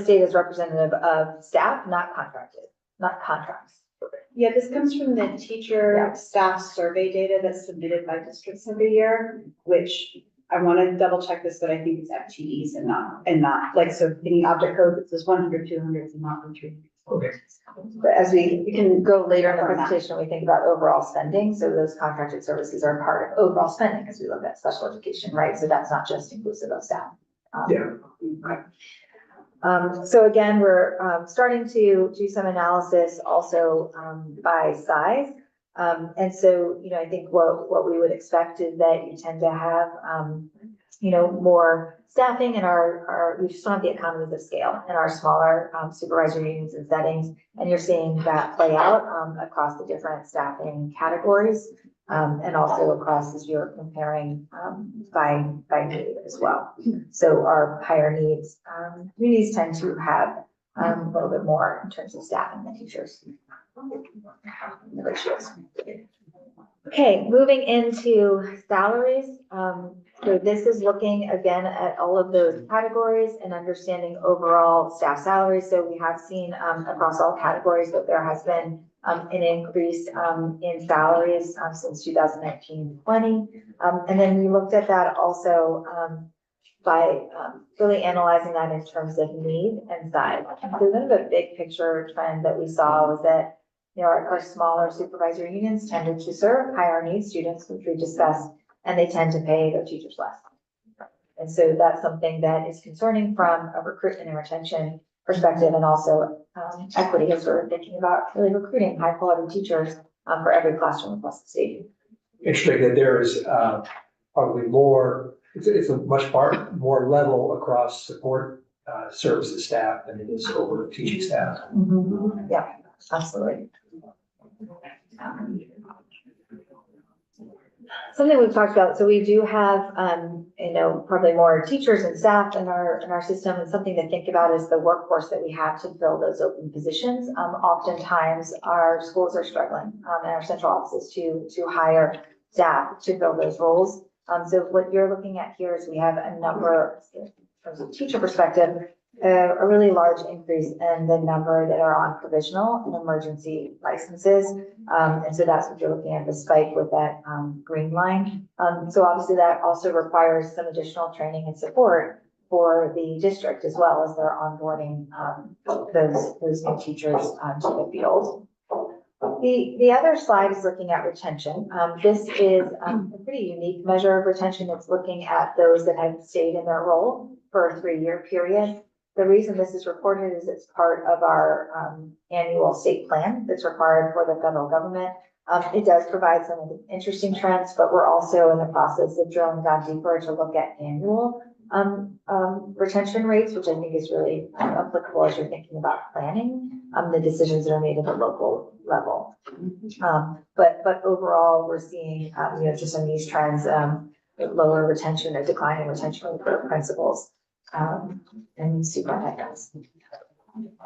data is representative of staff, not contracts. Yeah, this comes from the teacher staff survey data that's submitted by districts every year, which I want to double check this, but I think it's FTEs and not like, so any object code that says 100, 200 and not 100. Okay. But as we can go later in the presentation, we think about overall spending. So those contracted services are part of overall spending as we look at special education, right? So that's not just inclusive of staff. So again, we're starting to do some analysis also by size. And so, I think what we would expect is that you tend to have, more staffing in we just don't have the economies of scale in our smaller supervisory units and settings. And you're seeing that play out across the different staffing categories and also across as you're comparing by need as well. So our higher needs communities tend to have a little bit more in terms of staffing than teachers. The ratios. Okay, moving into salaries. So this is looking again at all of those categories and understanding overall staff salaries. So we have seen across all categories that there has been an increase in salaries since 2019-20. And then we looked at that also by really analyzing that in terms of need and size. So then the big picture trend that we saw was that our smaller supervisory unions tended to serve higher needs students, which we discussed, and they tend to pay their teachers less. And so that's something that is concerning from a recruitment and retention perspective, and also equity as we're thinking about really recruiting high quality teachers for every classroom across the state. Interesting that there is probably more, it's a much more level across support services staff than it is over teaching staff. Mm-hmm. Yeah, absolutely. Something we've talked about, so we do have, probably more teachers and staff in our system, and something to think about is the workforce that we have to fill those open positions. Oftentimes our schools are struggling in our central offices to hire staff to fill those roles. So what you're looking at here is we have a number, from a teacher perspective, a really large increase in the number that are on provisional and emergency licenses. And so that's what you're looking at, the spike with that green line. So obviously that also requires some additional training and support for the district as well as they're onboarding those new teachers to the field. The other slide is looking at retention. This is a pretty unique measure of retention. It's looking at those that have stayed in their role for a 3-year period. The reason this is reported is it's part of our annual state plan that's required for the federal government. It does provide some of the interesting trends, but we're also in the process of drilling down deeper to look at annual retention rates, which I think is really applicable as you're thinking about planning the decisions that are made at the local level. But overall, we're seeing just on these trends, lower retention, a decline in retention for principals. And superintendents. Do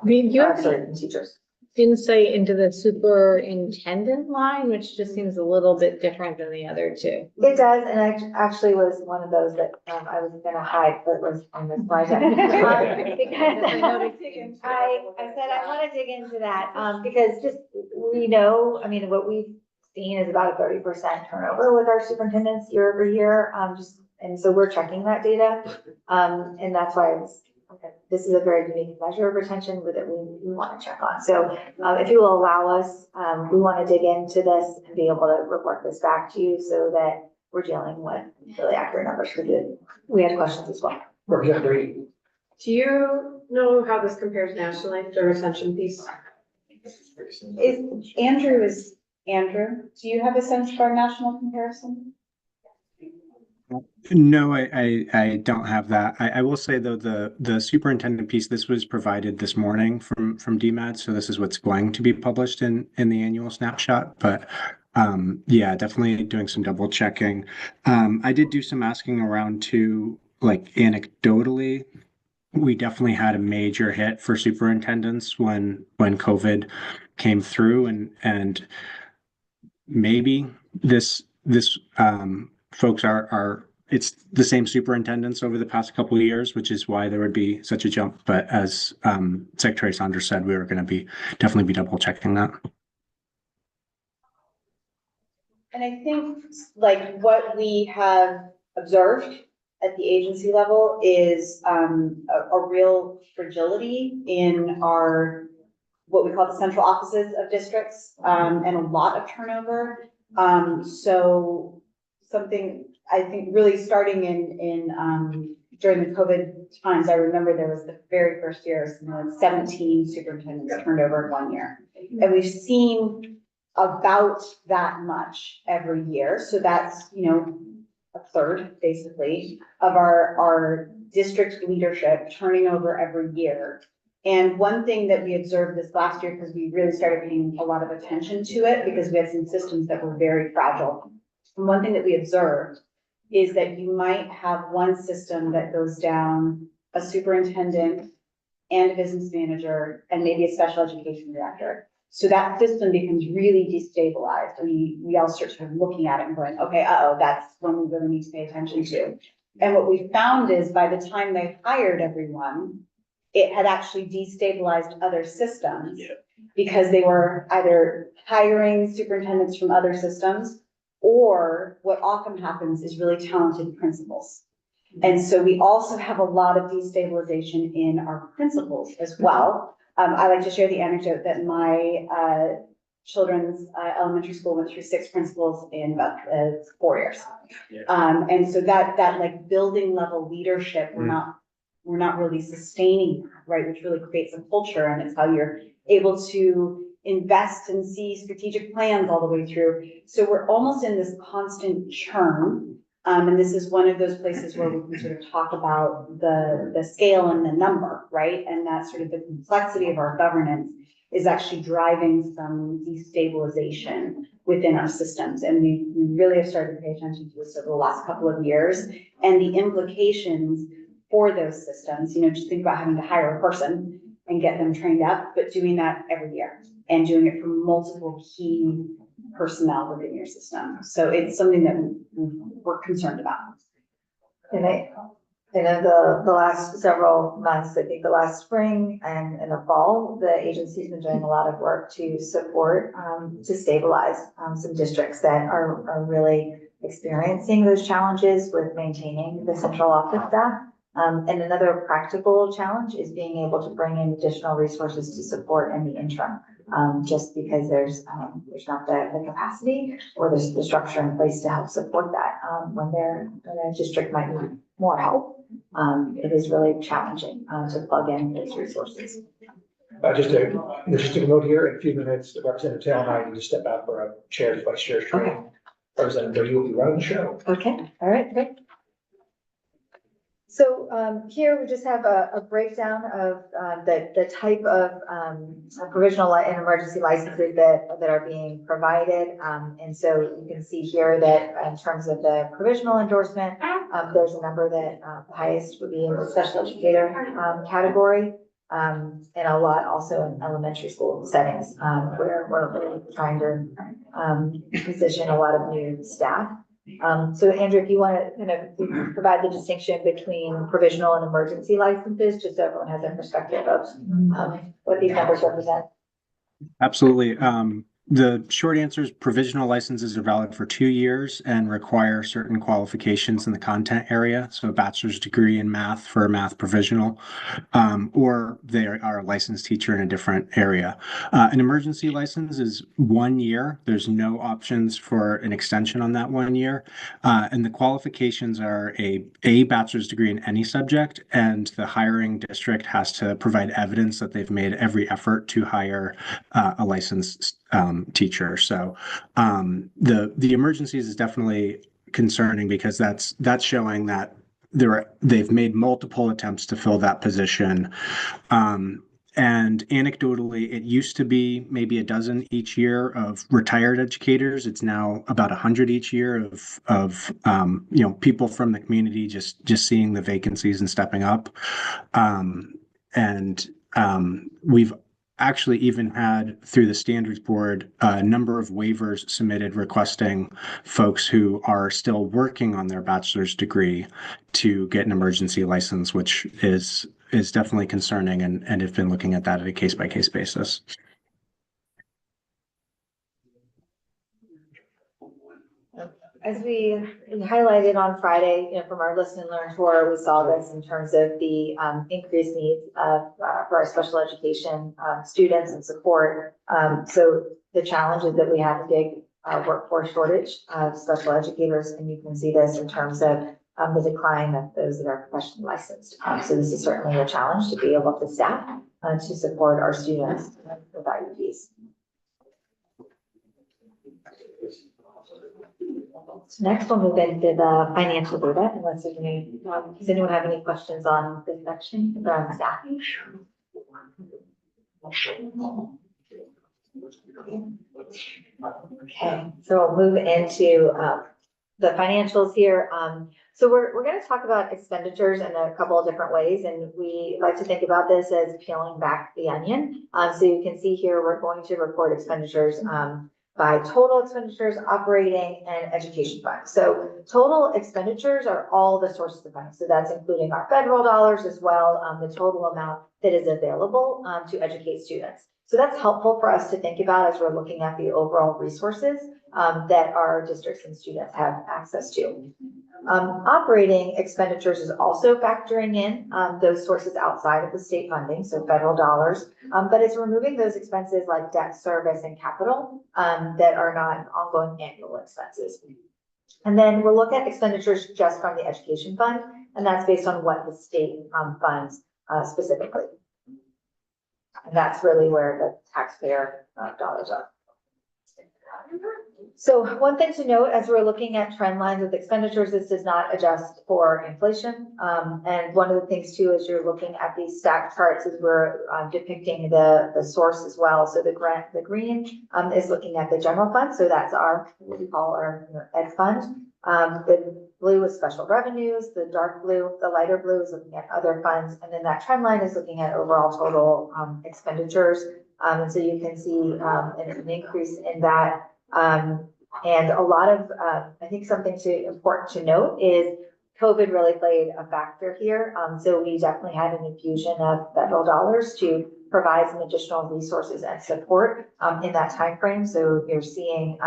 you have and teachers. insight into the superintendent line, which just seems a little bit different than the other two? It does, and I actually was one of those that I was gonna hide, but was on this slide. Because I said I wanna dig into that, because just, we know, what we've seen is about a 30% turnover with our superintendents year over year, and so we're checking that data. And that's why I was this is a very unique measure of retention that we want to check on. So if you will allow us, we want to dig into this and be able to report this back to you so that we're dealing with really accurate numbers for you. We had questions as well. Representative Brady. Do you know how this compares nationally, the retention piece? Andrew, do you have a sense for our national comparison? No, I don't have that. I will say though, the superintendent piece, this was provided this morning from DMAD. So this is what's going to be published in the annual snapshot. But yeah, definitely doing some double checking. I did do some asking around too, like anecdotally. We definitely had a major hit for superintendents when COVID came through, and maybe this folks are it's the same superintendents over the past couple of years, which is why there would be such a jump. But as Secretary Saunders said, we were going to definitely be double checking that. And I think like what we have observed at the agency level is a real fragility in our, what we call the central offices of districts, and a lot of turnover. So something I think really starting in during the COVID times, I remember there was the very first year, 17 superintendents turned over in 1 year. And we've seen about that much every year. So that's, a third basically of our district leadership turning over every year. And one thing that we observed this last year, because we really started paying a lot of attention to it because we had some systems that were very fragile. And one thing that we observed is that you might have one system that goes down a superintendent and a business manager and maybe a special education director. So that system becomes really destabilized. We all start sort of looking at it and going, okay, that's when we really need to pay attention to. And what we found is by the time they hired everyone, it had actually destabilized other systems because they were either hiring superintendents from other systems, or what often happens is really talented principals. And so we also have a lot of destabilization in our principals as well. I like to share the anecdote that my children's elementary school went through 6 principals in about 4 years. And so that like building level leadership, we're not really sustaining that, right? Which really creates a culture, and it's how you're able to invest and see strategic plans all the way through. So we're almost in this constant churn. And this is one of those places where we can sort of talk about the scale and the number, right? And that sort of the complexity of our governance is actually driving some destabilization within our systems. And we really have started to pay attention to this over the last couple of years, and the implications for those systems. Just think about having to hire a person and get them trained up, but doing that every year and doing it for multiple key personnel within your system. So it's something that we're concerned about. And the last several months, I think the last spring and in the fall, the agency's been doing a lot of work to support, to stabilize some districts that are really experiencing those challenges with maintaining the central office staff. And another practical challenge is being able to bring in additional resources to support in the interim. Just because there's not the capacity or there's the structure in place to help support that. When a district might need more help, it is really challenging to plug in those resources. Just a logistical note here, in a few minutes, Representative Taylor and I need to step out for a chair's vice chair's training. Representative Brady will be running the show. Okay, all right, great. So here we just have a breakdown of the type of provisional and emergency licenses that are being provided. And so you can see here that in terms of the provisional endorsement, there's a number that highest would be in the special educator category, and a lot also in elementary school settings where we're really trying to position a lot of new staff. So Andrew, if you want to kind of provide the distinction between provisional and emergency licenses, just so everyone has a perspective of what these numbers represent. Absolutely. the short answer is provisional licenses are valid for 2 years and require certain qualifications in the content area. So a bachelor's degree in math for a math provisional, or they are a licensed teacher in a different area. An emergency license is 1 year. There's no options for an extension on that 1 year. And the qualifications are a bachelor's degree in any subject, and the hiring district has to provide evidence that they've made every effort to hire a licensed teacher. So the emergencies is definitely concerning because that's showing that they've made multiple attempts to fill that position. And anecdotally, it used to be maybe a dozen each year of retired educators. It's now about 100 each year of people from the community just seeing the vacancies and stepping up. We've actually even had through the standards board a number of waivers submitted requesting folks who are still working on their bachelor's degree to get an emergency license, which is definitely concerning, and have been looking at that at a case-by-case basis. As we highlighted on Friday, from our Listen and Learn tour, we saw this in terms of the increased needs for our special education students and support. So the challenges that we have a big workforce shortage of special educators, and you can see this in terms of the decline of those that are professionally licensed. So this is certainly a challenge to be able to staff to support our students with IEPs. So next we'll move into the financial data, unless there's any, does anyone have any questions on this section around staffing? Okay, so we'll move into the financials here. So we're going to talk about expenditures in a couple of different ways, and we like to think about this as peeling back the onion. So you can see here, we're going to report expenditures by total expenditures, operating, and education funds. So total expenditures are all the sources of money. So that's including our federal dollars as well, the total amount that is available to educate students. So that's helpful for us to think about as we're looking at the overall resources that our districts and students have access to. Operating expenditures is also factoring in those sources outside of the state funding, so federal dollars, but it's removing those expenses like debt service and capital that are not ongoing annual expenses. And then we'll look at expenditures just from the education fund, and that's based on what the state funds specifically. And that's really where the taxpayer dollars are. So one thing to note as we're looking at trend lines with expenditures, this does not adjust for inflation. And one of the things too, is you're looking at these stack charts as we're depicting the source as well. So the green is looking at the general fund. So that's what we call our ed fund. The blue is special revenues, the dark blue, the lighter blue is looking at other funds. And then that trend line is looking at overall total expenditures. And so you can see an increase in that. And a lot of, I think something important to note is COVID really played a factor here. So we definitely had an infusion of federal dollars to provide some additional resources and support in that time frame. So you're seeing,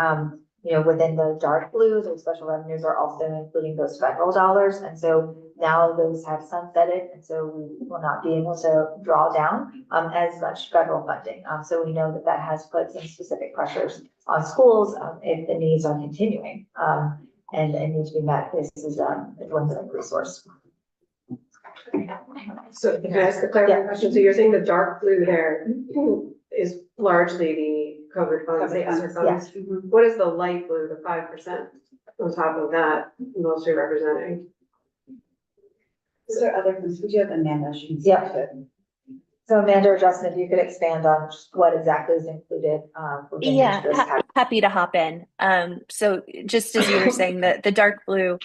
within the dark blue, those special revenues are also including those federal dollars. And so now those have sunsetted, and so we will not be able to draw down as much federal funding. So we know that has put some specific pressures on schools if the needs are continuing and need to be met. This is a limited resource. So can I ask a clarifying question? So you're saying the dark blue there is largely the COVID funds, the ESSER funds? Yes. What is the light blue, the 5% on top of that, mostly representing? Is there other things? Would you have Amanda? Yep. So Amanda or Justin, if you could expand on just what exactly is included. Yeah, happy to hop in. So just as you were saying, that the dark blue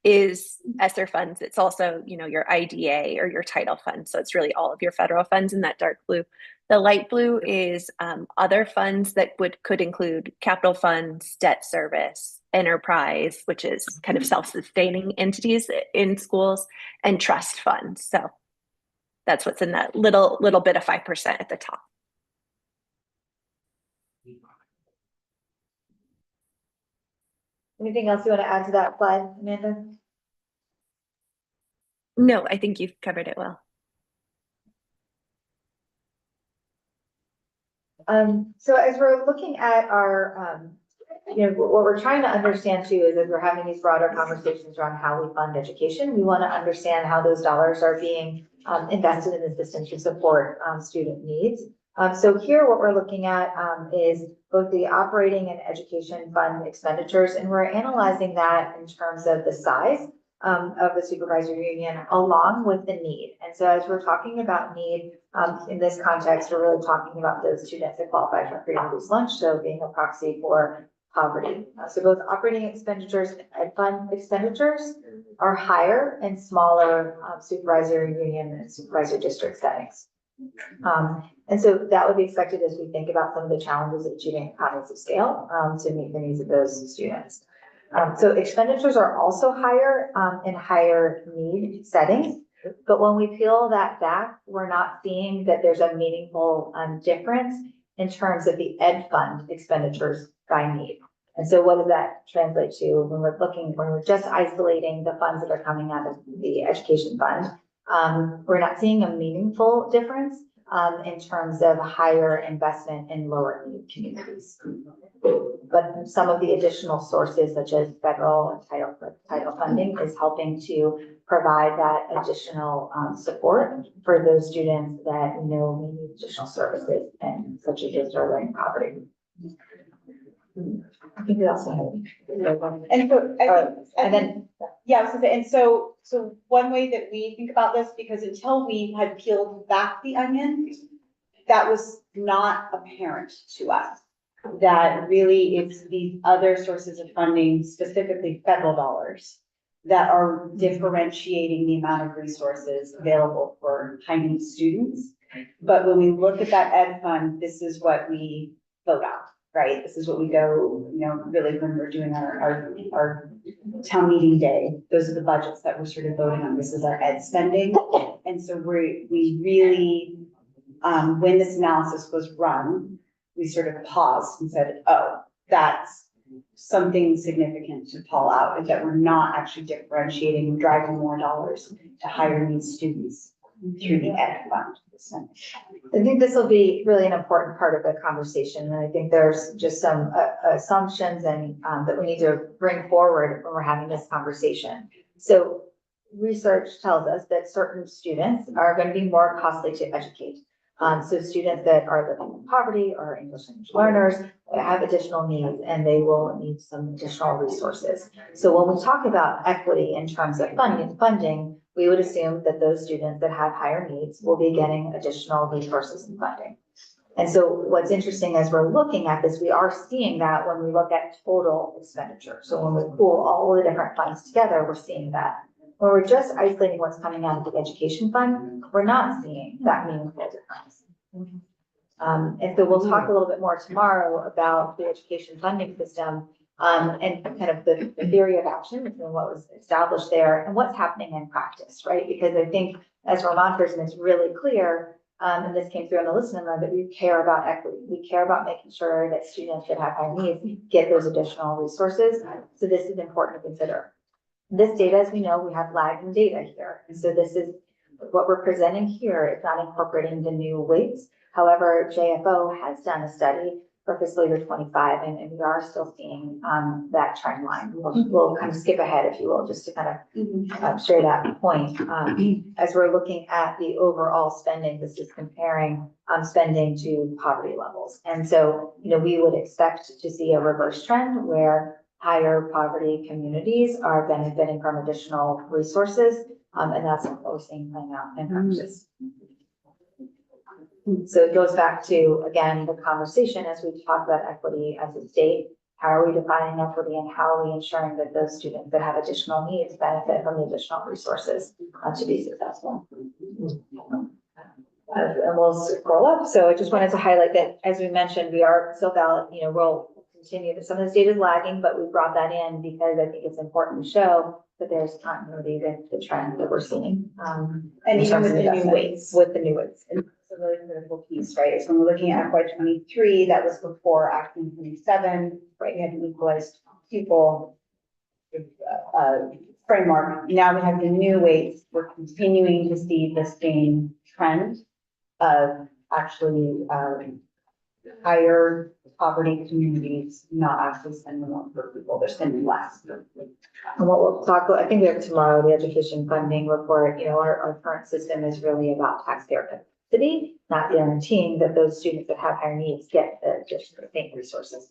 is ESSER funds. It's also, your IDA or your title fund. So it's really all of your federal funds in that dark blue. The light blue is other funds that could include capital funds, debt service, enterprise, which is kind of self-sustaining entities in schools, and trust funds. So that's what's in that little bit of 5% at the top. Anything else you want to add to that slide, Amanda? No, I think you've covered it well. So as we're looking at our, what we're trying to understand too is as we're having these broader conversations around how we fund education, we want to understand how those dollars are being invested in the system to support student needs. So here what we're looking at is both the operating and education fund expenditures, and we're analyzing that in terms of the size of the supervisory union along with the need. And so as we're talking about need in this context, we're really talking about those students that qualify for free and reduced lunch, so being a proxy for poverty. So both operating expenditures and fund expenditures are higher in smaller supervisory union and supervisory district settings. And so that would be expected as we think about some of the challenges of achieving economies of scale to meet the needs of those students. So expenditures are also higher in higher need settings, but when we peel that back, we're not seeing that there's a meaningful difference in terms of the ed fund expenditures by need. And so what does that translate to when we're just isolating the funds that are coming out of the education fund? We're not seeing a meaningful difference in terms of higher investment in lower need communities. But some of the additional sources such as federal and title funding is helping to provide that additional support for those students that need additional services and such as those who are learning poverty. I think we also have. And so, And then, yeah, I was gonna say, and so one way that we think about this, because until we had peeled back the onion, that was not apparent to us. That really it's these other sources of funding, specifically federal dollars, that are differentiating the amount of resources available for high need students. But when we look at that ed fund, this is what we vote on, right? This is what we go, really when we're doing our town meeting day, those are the budgets that we're sort of voting on. This is our ed spending. And so we really, when this analysis was run, we sort of paused and said, oh, that's something significant to call out, is that we're not actually differentiating and driving more dollars to higher need students through the ed fund. I think this will be really an important part of the conversation. And I think there's just some assumptions and that we need to bring forward when we're having this conversation. So research tells us that certain students are going to be more costly to educate. So students that are living in poverty or English language learners have additional needs and they will need some additional resources. So when we talk about equity in terms of funding, we would assume that those students that have higher needs will be getting additional resources and funding. And so what's interesting as we're looking at this, we are seeing that when we look at total expenditure. So when we pool all the different funds together, we're seeing that. When we're just isolating what's coming out of the education fund, we're not seeing that meaningful difference. And so we'll talk a little bit more tomorrow about the education funding system and kind of the theory of action and what was established there and what's happening in practice, right? Because I think as Vermonters, and it's really clear, and this came through on the listening round, that we care about equity. We care about making sure that students that have high needs get those additional resources. So this is important to consider. This data, as we know, we have lagging data here. And so this is what we're presenting here. It's not incorporating the new weights. However, JFO has done a study for fiscal year 25, and we are still seeing that trend line. We'll kind of skip ahead, if you will, just to kind of share that point. As we're looking at the overall spending, this is comparing spending to poverty levels. And so, we would expect to see a reverse trend where higher poverty communities are benefiting from additional resources. And that's what we're seeing playing out in practice. So it goes back to, again, the conversation as we talk about equity as a state. How are we defining equity and how are we ensuring that those students that have additional needs benefit from the additional resources to be successful? And we'll scroll up. So I just wanted to highlight that, as we mentioned, we are still valid, we'll continue that some of this data is lagging, but we brought that in because I think it's important to show that there's continuity with the trend that we're seeing. And even with the new weights. With the new weights. It's a really critical piece, right? Is when we're looking at FY23, that was before Act 127, right? We had an equalized pupil. framework. Now we have the new weights. We're continuing to see the same trend of actually, higher poverty communities not actually spending more per people, they're spending less. And what we'll talk about, I think we have tomorrow, the education funding report, our current system is really about taxpayer capacity, not guaranteeing that those students that have higher needs get the same resources.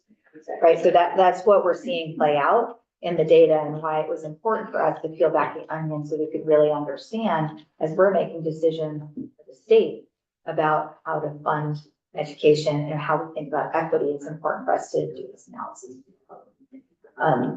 Right, so that's what we're seeing play out in the data and why it was important for us to peel back the onion so we could really understand as we're making decisions for the state about how to fund education and how we think about equity. It's important for us to do this analysis.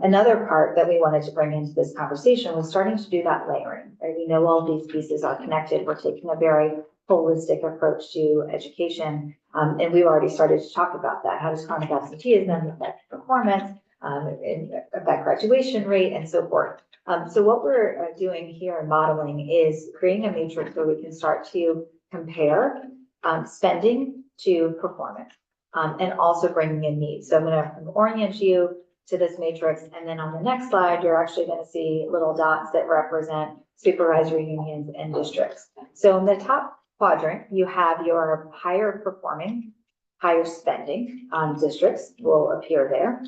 Another part that we wanted to bring into this conversation was starting to do that layering, right? We know all these pieces are connected. We're taking a very holistic approach to education. And we've already started to talk about that. How does chronic absenteeism affect performance, and affect graduation rate and so forth. So what we're doing here in modeling is creating a matrix where we can start to compare spending to performance, and also bringing in needs. So I'm going to orient you to this matrix. And then on the next slide, you're actually going to see little dots that represent supervisory unions and districts. So in the top quadrant, you have your higher performing, higher spending districts will appear there.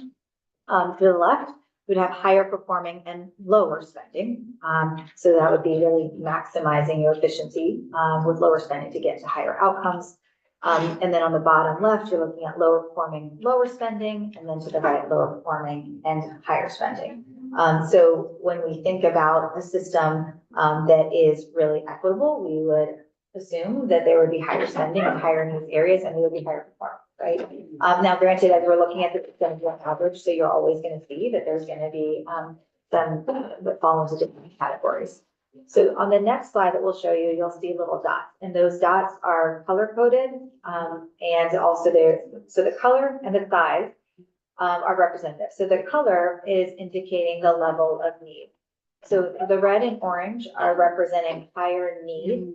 To the left, we'd have higher performing and lower spending. So that would be really maximizing your efficiency with lower spending to get to higher outcomes. And then on the bottom left, you're looking at lower performing, lower spending, and then to the right, lower performing and higher spending. So when we think about a system that is really equitable, we would assume that there would be higher spending in higher needs areas and we would be higher performing, right? Now, granted, as we're looking at the percentage of average, so you're always going to see that there's going to be some that fall into different categories. So on the next slide that we'll show you, you'll see little dots, and those dots are color coded, and also so the color and the size are representative. So the color is indicating the level of need. So the red and orange are representing higher need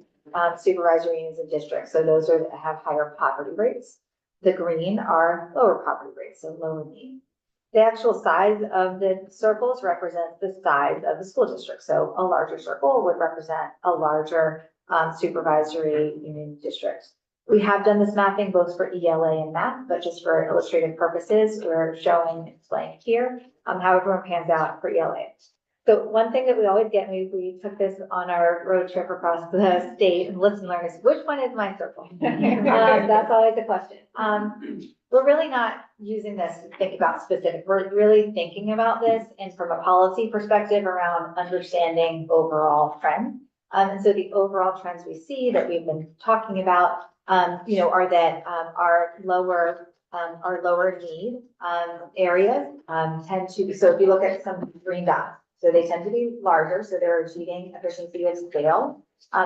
supervisory unions and districts. So those are that have higher poverty rates. The green are lower poverty rates, so lower need. The actual size of the circles represents the size of the school district. So a larger circle would represent a larger supervisory union district. We have done this mapping both for ELA and math, but just for illustrative purposes, we're showing, explaining here how everyone pans out for ELA. So one thing that we always get, we took this on our road trip across the state and listen, learn is which one is my circle? That's always the question. We're really not using this to think about specific. We're really thinking about this and from a policy perspective around understanding overall trends. And so the overall trends we see that we've been talking about, are that our lower need areas tend to. So if you look at some green dots, so they tend to be larger, so they're achieving efficiency at scale.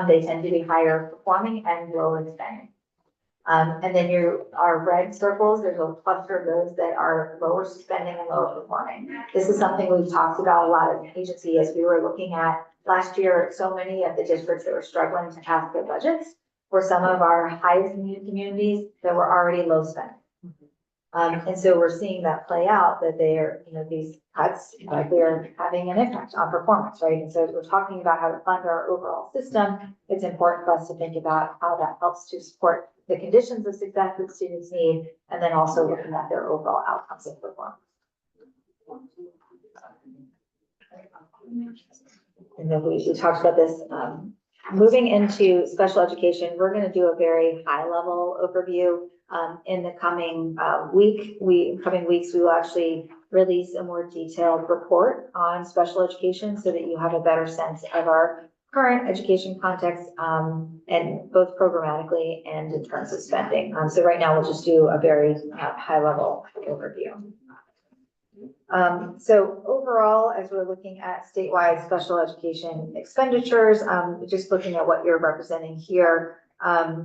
They tend to be higher performing and lower spending. And then our red circles, there's a cluster of those that are lower spending and lower performing. This is something we've talked about a lot of agency as we were looking at last year. So many of the districts that were struggling to pass their budgets were some of our highest need communities that were already low spending. And so we're seeing that play out, that they're, these cuts, they're having an impact on performance, right? And so as we're talking about how to fund our overall system, it's important for us to think about how that helps to support the conditions of success that students need, and then also looking at their overall outcomes of performance. And then we talked about this. Moving into special education, we're going to do a very high level overview. In the coming weeks, we will actually release a more detailed report on special education so that you have a better sense of our current education context, and both programmatically and in terms of spending. So right now we'll just do a very high level overview. So overall, as we're looking at statewide special education expenditures, just looking at what you're representing here,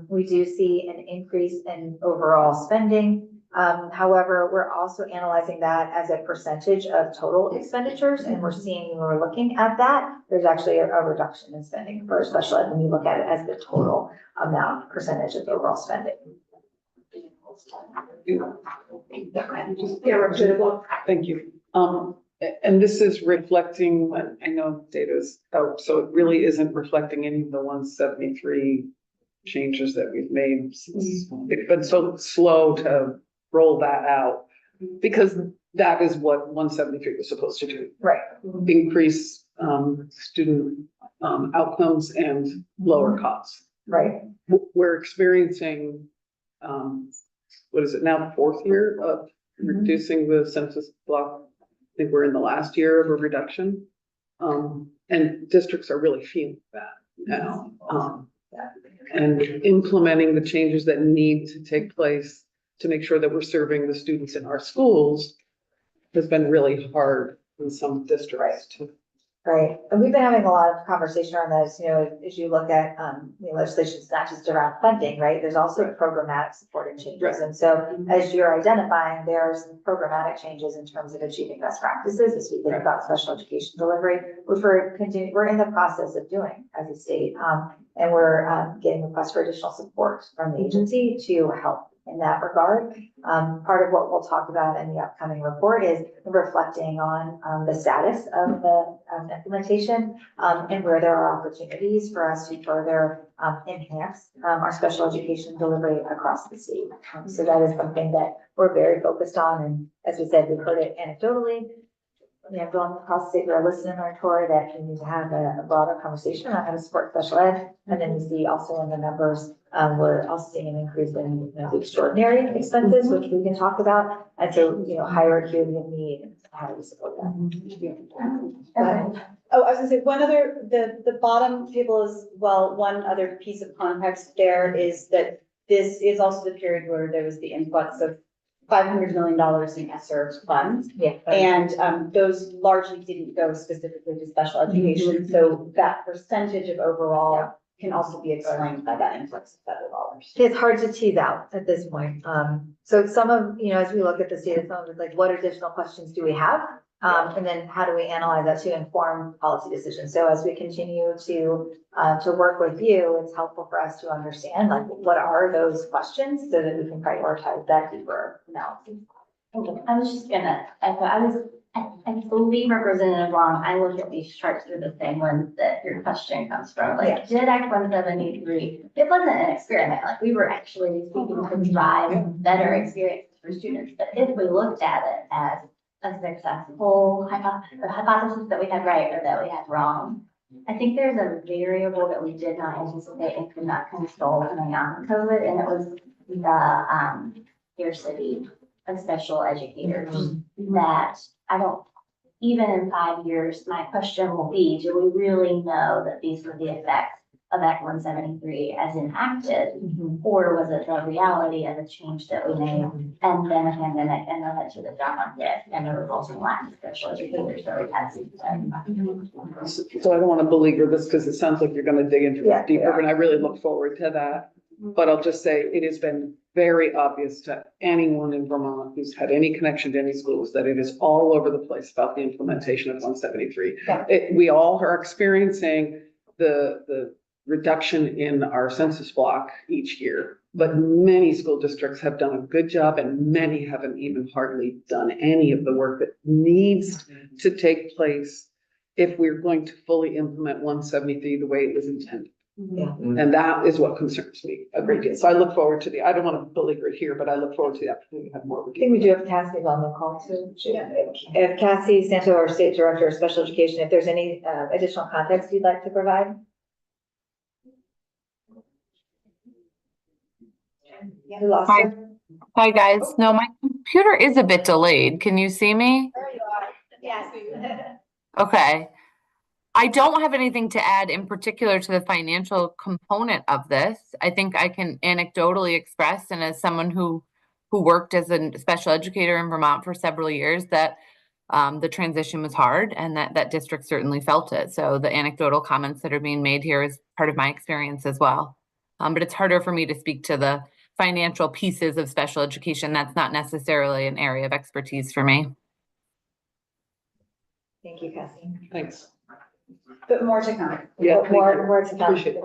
we do see an increase in overall spending. However, we're also analyzing that as a percentage of total expenditures, and we're seeing when we're looking at that, there's actually a reduction in spending for special ed when you look at it as the total amount percentage of overall spending. Yeah, Representative. Thank you. And this is reflecting, I know data's out, so it really isn't reflecting any of the 173 changes that we've made. It's been so slow to roll that out, because that is what 173 was supposed to do. Right. Increase student outcomes and lower costs. Right. We're experiencing, what is it now, the fourth year of reducing the census block. I think we're in the last year of a reduction. And districts are really feeling that now. And implementing the changes that need to take place to make sure that we're serving the students in our schools has been really hard in some districts too. Right, and we've been having a lot of conversation on this, you know, as you look at, legislation, it's not just around funding, right? There's also programmatic supporting changes. Right. And so as you're identifying, there are some programmatic changes in terms of achieving best practices as we think Right. about special education delivery, which we're in the process of doing as a state. And we're getting requests for additional support from the agency to help in that regard. Part of what we'll talk about in the upcoming report is reflecting on the status of the implementation and where there are opportunities for us to further enhance our special education delivery across the state. So that is something that we're very focused on. And as we said, we've heard it anecdotally. We have gone across the state, we're listening to our tour that we need to have a broader conversation on how to support special ed. And then we see also in the numbers, we're also seeing an increase in the extraordinary expenses, which we can talk about. And so, higher acuity of need, and how do we support that? Oh, I was gonna say, one other, the bottom table is, well, one other piece of context there is that this is also the period where there was the influx of $500 million in ESSER funds. Yeah. And those largely didn't go specifically to special education. So that percentage of overall can also be explained by that influx of federal dollars. It's hard to tease out at this point. So some of, as we look at this data, some of it's like, what additional questions do we have? And then how do we analyze that to inform policy decisions? So as we continue to work with you, it's helpful for us to understand, like, what are those questions so that we can prioritize that deeper analysis. I was just gonna echo, I believe Representative Long, I look at these charts through the same lens that your question comes from. Like, did Act 173, it wasn't an experiment, like, we were actually seeking to drive better experiences for students. But if we looked at it as a successful hypothesis that we had right or that we had wrong, I think there's a variable that we did not anticipate and could not control coming out of COVID, and it was the scarcity of special educators. That I don't, even in 5 years, my question will be, do we really know that these were the effects of Act 173 as enacted? Or was it the reality of the change that we made and then a pandemic and then led to the job market and the resulting lack of special educators that we had since then? So I don't want to beleaguer this because it sounds like you're going to dig into Yeah, it deeper, and I really look forward to that. But I'll just say it has been very obvious to anyone in Vermont who's had any connection to any schools that it is all over the place about the implementation of 173. Yeah. We all are experiencing the reduction in our census block each year, but many school districts have done a good job and many haven't even hardly done any of the work that needs to take place if we're going to fully implement 173 the way it was intended. Yeah. And that is what concerns me a great deal. So I look forward to I don't want to beleaguer it here, but I look forward to the opportunity to have more. I think we do have Cassie on the call too. If Cassie Santo, our State Director of Special Education, if there's any additional context you'd like to provide? Yeah, we lost her. Hi, guys. No, my computer is a bit delayed. Can you see me? There you are. Yes. Okay. I don't have anything to add in particular to the financial component of this. I think I can anecdotally express, and as someone who worked as a special educator in Vermont for several years, that the transition was hard and that district certainly felt it. So the anecdotal comments that are being made here is part of my experience as well. But it's harder for me to speak to the financial pieces of special education. That's not necessarily an area of expertise for me. Thank you, Cassie. Thanks. But more to come. Yeah, thank More, you. more to come. Appreciate it.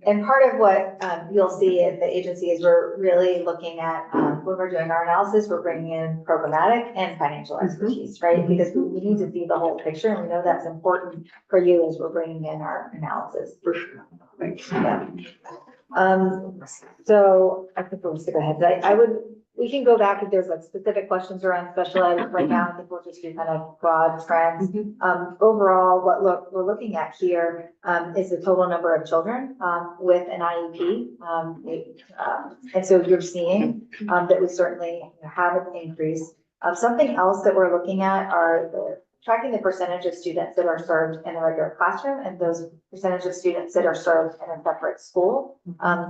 And part of what, you'll see at the agency is we're really looking at, when we're doing our analysis, we're bringing in programmatic and financial expertise, right? Because we need to see the whole picture, and we know that's important for you as we're bringing in our analysis. For sure. Thanks. Yeah. So I think we'll skip ahead. We can go back if there's like specific questions around special ed right now. I think we'll just do kind of broad trends. Overall, we're looking at here, is the total number of children, with an IEP. And so you're seeing, that we certainly have an increase. Something else that we're looking at are tracking the percentage of students that are served in a regular classroom and those percentage of students that are served in a separate school.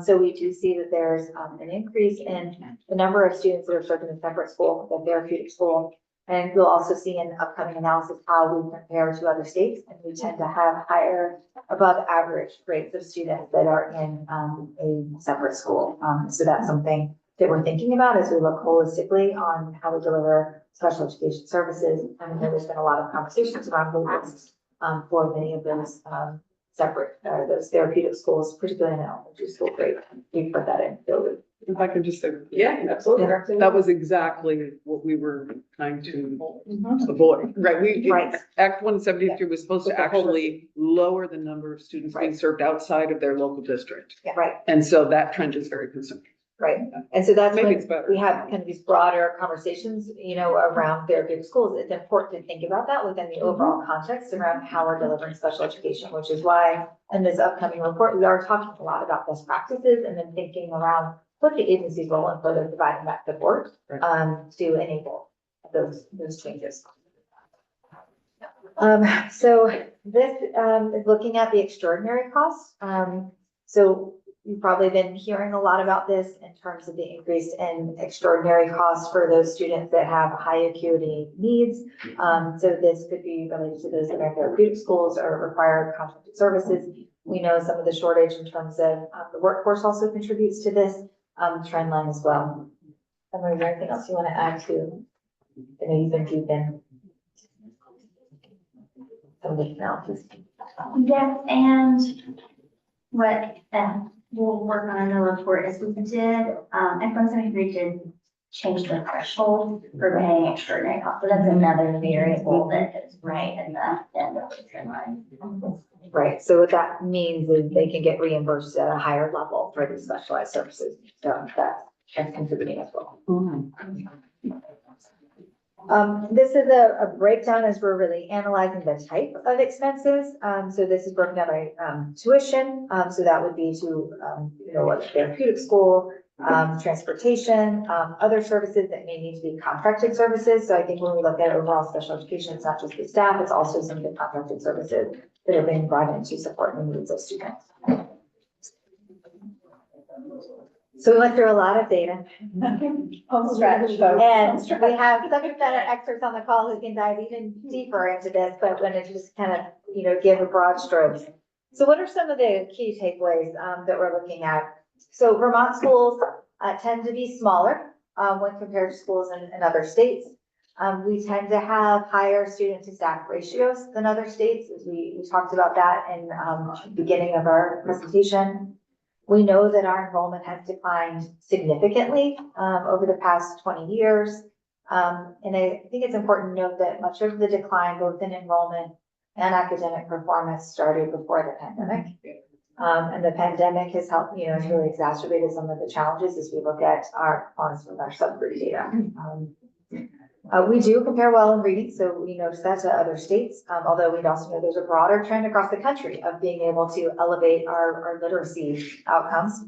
So we do see that there's an increase in the number of students that are served in a separate school, the therapeutic school. And we'll also see in upcoming analysis how we compare to other states, and we tend to have higher, above average rates of students that are in a separate school. So that's something that we're thinking about as we look holistically on how we deliver special education services. And there's been a lot of conversations around movements for many of those separate, those therapeutic schools, particularly in elementary school grade. We put that in. If I could just say. Yeah, absolutely. That was exactly what we were trying to avoid, right? Right. Act 173 was supposed to actually lower the number of students being served outside of their local district. Yeah, right, And so that trend is very concerning. right. And so that's Maybe when it's better. we have kind of these broader conversations, around therapeutic schools. It's important to think about that within the overall context around how we're delivering special education, which is why in this upcoming report, we are talking a lot about best practices and then thinking around what the agency's role in further providing that support, to enable those changes. So this, is looking at the extraordinary costs. So you've probably been hearing a lot about this in terms of the increase in extraordinary costs for those students that have high acuity needs. So this could be related to those that are therapeutic schools or require contracted services. We know some of the shortage in terms of the workforce also contributes to this trend line as well. Emily, is there anything else you want to add to? I know you've been deep in some of the analysis. Yes, and what we'll work on in the report is we did, F-173 did change the threshold for paying extraordinary costs. So that's another variable that is right in the end of the trend line. Right, so what that means is they can get reimbursed at a higher level for these specialized services. So that's contributing as well. This is a breakdown as we're really analyzing the type of expenses. So this is broken down by tuition. So that would be to, what therapeutic school, transportation, other services that may need to be contracted services. So I think when we look at overall special education, it's not just the staff, it's also some of the contracted services that are being brought in to support the needs of students. So we went through a lot of data. Home stretch, folks. And we have subject matter experts on the call who can dive even deeper into this, but when it just kind of, give a broad strokes. So what are some of the key takeaways that we're looking at? So Vermont schools tend to be smaller when compared to schools in other states. We tend to have higher student to staff ratios than other states, as we talked about that in the beginning of our presentation. We know that our enrollment has declined significantly over the past 20 years. And I think it's important to note that much of the decline, both in enrollment and academic performance, started before the pandemic. And the pandemic has helped, has really exacerbated some of the challenges as we look at our performance with our subgroup data. We do compare well in reading, so we notice that to other states, although we'd also know there's a broader trend across the country of being able to elevate our literacy outcomes.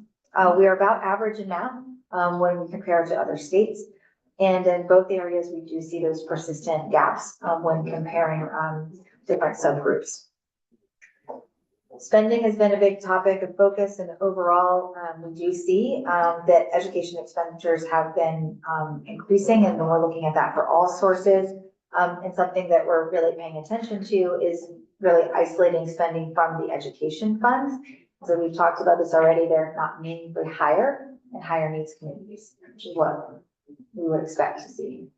We are about average in math when we compare to other states. And in both areas, we do see those persistent gaps when comparing different subgroups. Spending has been a big topic of focus, and overall, we do see that education expenditures have been increasing, and we're looking at that for all sources. And something that we're really paying attention to is really isolating spending from the education funds. So we've talked about this already. They're not meaningfully higher in higher needs communities, which is what we would expect to see.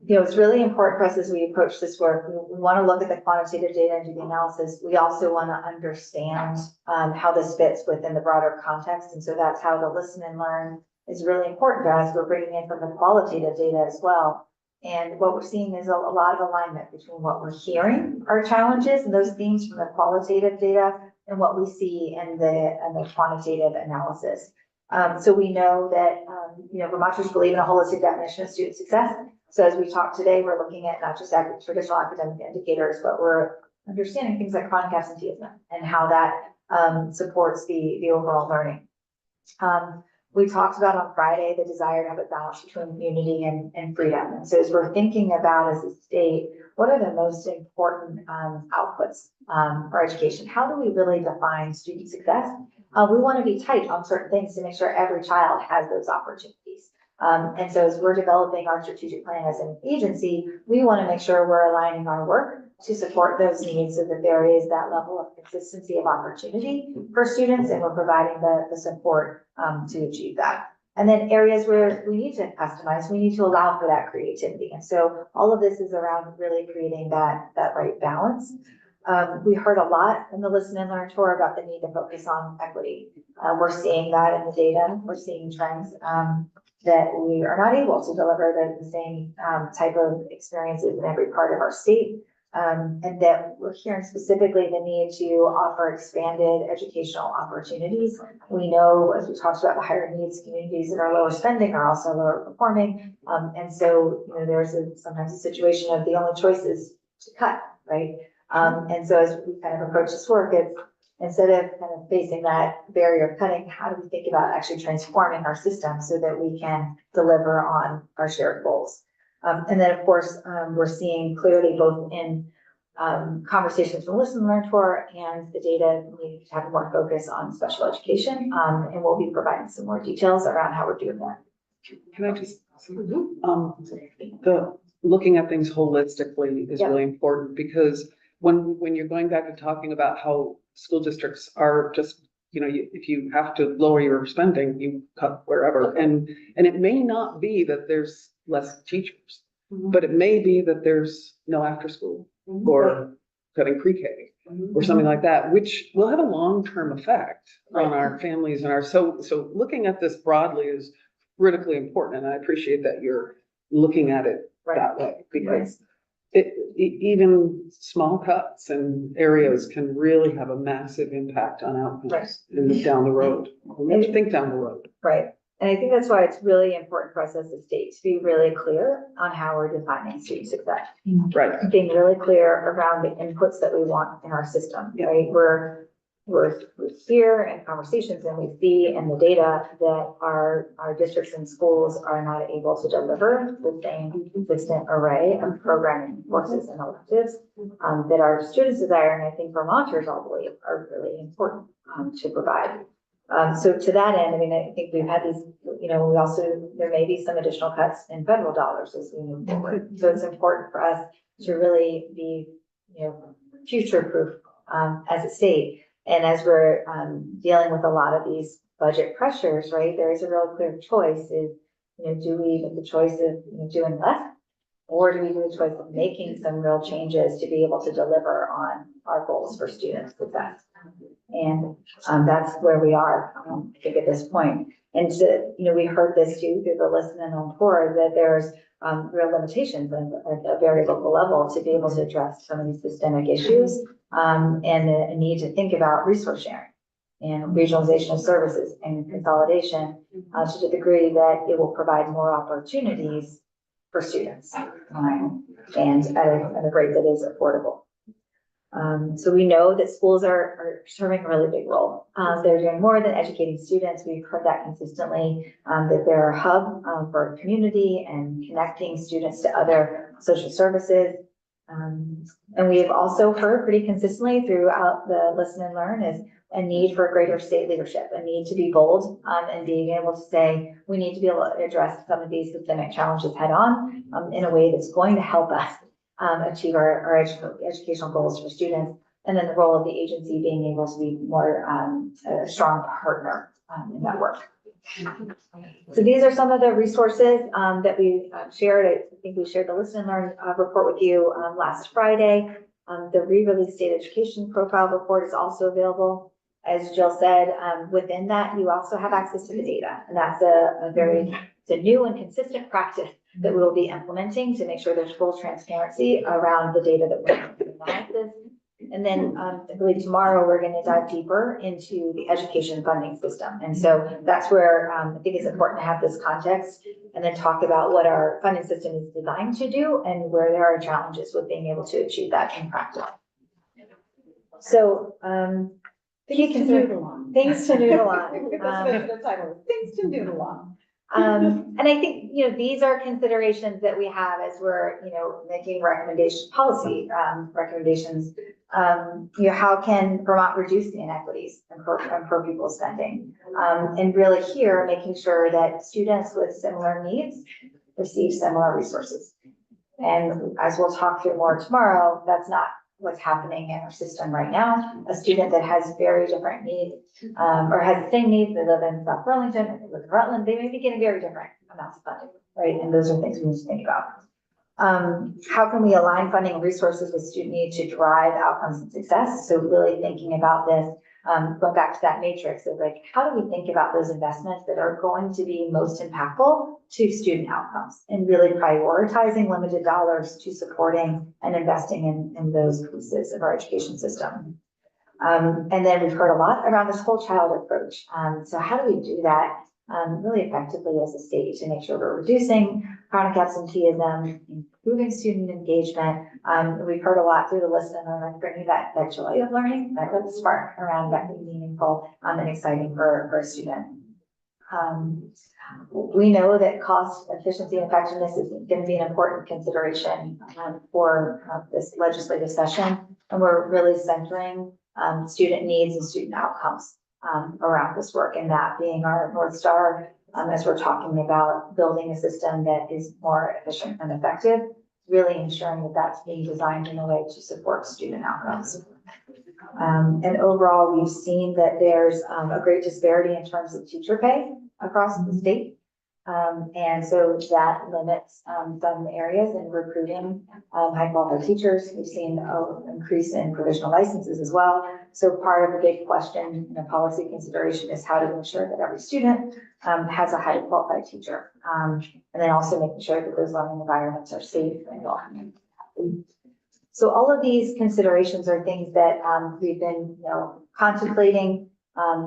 It's really important for us as we approach this work. We want to look at the quantitative data and do the analysis. We also want to understand how this fits within the broader context. And so that's how the listen and learn is really important to us. We're bringing in from the qualitative data as well. And what we're seeing is a lot of alignment between what we're hearing, our challenges, and those themes from the qualitative data and what we see in the quantitative analysis. So we know that, Vermonters believe in a holistic definition of student success. So as we talk today, we're looking at not just traditional academic indicators, but we're understanding things like chronic absenteeism and how that supports the overall learning. We talked about on Friday the desire to have a balance between unity and freedom. And so as we're thinking about as a state, what are the most important outputs for education? How do we really define student success? We want to be tight on certain things to make sure every child has those opportunities. And so as we're developing our strategic plan as an agency, we want to make sure we're aligning our work to support those needs so that there is that level of consistency of opportunity for students, and we're providing the support to achieve that. And then areas where we need to customize, we need to allow for that creativity. And so all of this is around really creating that right balance. We heard a lot in the Listen and Learn tour about the need to focus on equity. We're seeing that in the data. We're seeing trends that we are not able to deliver the same type of experiences in every part of our state. And that we're hearing specifically the need to offer expanded educational opportunities. We know, as we talked about, the higher needs communities that are lower spending are also lower performing. And so, there's sometimes a situation of the only choice is to cut, right? And so as we kind of approach this work, it's instead of kind of facing that barrier of cutting, how do we think about actually transforming our system so that we can deliver on our shared goals? And then, of course, we're seeing clearly both in conversations from Listen and Learn tour and the data, we need to have more focus on special education. And we'll be providing some more details around how we're doing that. Can I just, the looking at things holistically is really important, because when you're going back to talking about how school districts are just, if you have to lower your spending, you cut wherever. And it may not be that there's less teachers, but it may be that there's no after school or cutting pre-K or something like that, which will have a long-term effect on our families and so looking at this broadly is critically important. And I appreciate that you're looking at it that way, because even small cuts in areas can really have a massive impact on outcomes down the road. We have to think down the road. Right. And I think that's why it's really important for us as a state to be really clear on how we're defining student success. Right. Being really clear around the inputs that we want in our system, right? We're here in conversations and we see in the data that our districts and schools are not able to deliver the same consistent array of programming courses and electives that our students desire. And I think Vermonters all believe are really important to provide. So to that end, I think we've had these, there may be some additional cuts in federal dollars as we move forward. So it's important for us to really be, future-proof as a state. And as we're dealing with a lot of these budget pressures, right, there is a real clear choice is, do we make the choice of doing less, or do we do the choice of making some real changes to be able to deliver on our goals for student success? And that's where we are, I think, at this point. And we heard this too through the Listen and Learn tour that there's real limitations at a very local level to be able to address some of these systemic issues, and a need to think about resource sharing and regionalization of services and consolidation to the degree that it will provide more opportunities for students and at a rate that is affordable. So we know that schools are serving a really big role. They're doing more than educating students. We've heard that consistently, that they're a hub for community and connecting students to other social services. And we've also heard pretty consistently throughout the Listen and Learn is a need for greater state leadership, a need to be bold and being able to say, we need to be able to address some of these systemic challenges head on in a way that's going to help us achieve our educational goals for students, and then the role of the agency being able to be more a strong partner in that work. So these are some of the resources that we shared. I think we shared the Listen and Learn report with you last Friday. The re-released state education profile report is also available. As Jill said, within that, you also have access to the data. And that's it's a new and consistent practice that we will be implementing to make sure there's full transparency around the data that we're analysis. And then I believe tomorrow we're going to dive deeper into the education funding system. And so that's where I think it's important to have this context and then talk about what our funding system is designed to do and where there are challenges with being able to achieve that in practice. So things to noodle on. Things to noodle on. Things to noodle on. And I think, these are considerations that we have as we're, making policy recommendations. How can Vermont reduce the inequities and pro people spending? And really here, making sure that students with similar needs receive similar resources. And as we'll talk through more tomorrow, that's not what's happening in our system right now. A student that has very different needs or has the same needs, they live in South Burlington, or they live in Rutland, they may be getting very different amounts of funding, right? And those are things we need to think about. How can we align funding and resources with student need to drive outcomes and success? So really thinking about this, going back to that matrix of like, how do we think about those investments that are going to be most impactful to student outcomes and really prioritizing limited dollars to supporting and investing in those pieces of our education system. And then we've heard a lot around this whole child approach. So how do we do that really effectively as a state to make sure we're reducing chronic absenteeism, improving student engagement? We've heard a lot through the Listen and Learn, bringing that joy of learning, that good spark around that being meaningful and exciting for a student. We know that cost, efficiency, and effectiveness is going to be an important consideration for this legislative session, and we're really centering student needs and student outcomes around this work, and that being our North Star as we're talking about building a system that is more efficient and effective, really ensuring that that's being designed in a way to support student outcomes. And overall, we've seen that there's a great disparity in terms of teacher pay across the state. And so that limits some areas in recruiting high qualified teachers. We've seen an increase in provisional licenses as well. So part of the big question in a policy consideration is how to ensure that every student has a highly qualified teacher. And then also making sure that those learning environments are safe and welcoming. So all of these considerations are things that we've been contemplating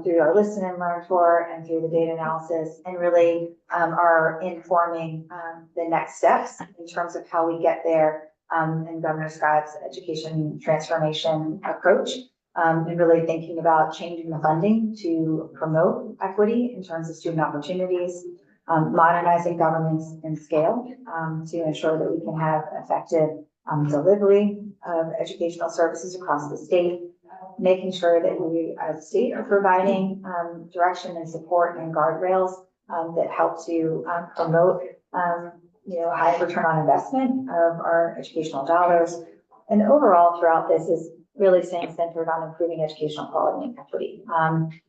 through our Listen and Learn tour and through the data analysis, and really are informing the next steps in terms of how we get there in Governor Scott's education transformation approach, and really thinking about changing the funding to promote equity in terms of student opportunities, modernizing governance and scale to ensure that we can have effective delivery of educational services across the state, making sure that we as a state are providing direction and support and guardrails that help to promote high return on investment of our educational dollars. And overall throughout this is really staying centered on improving educational quality and equity.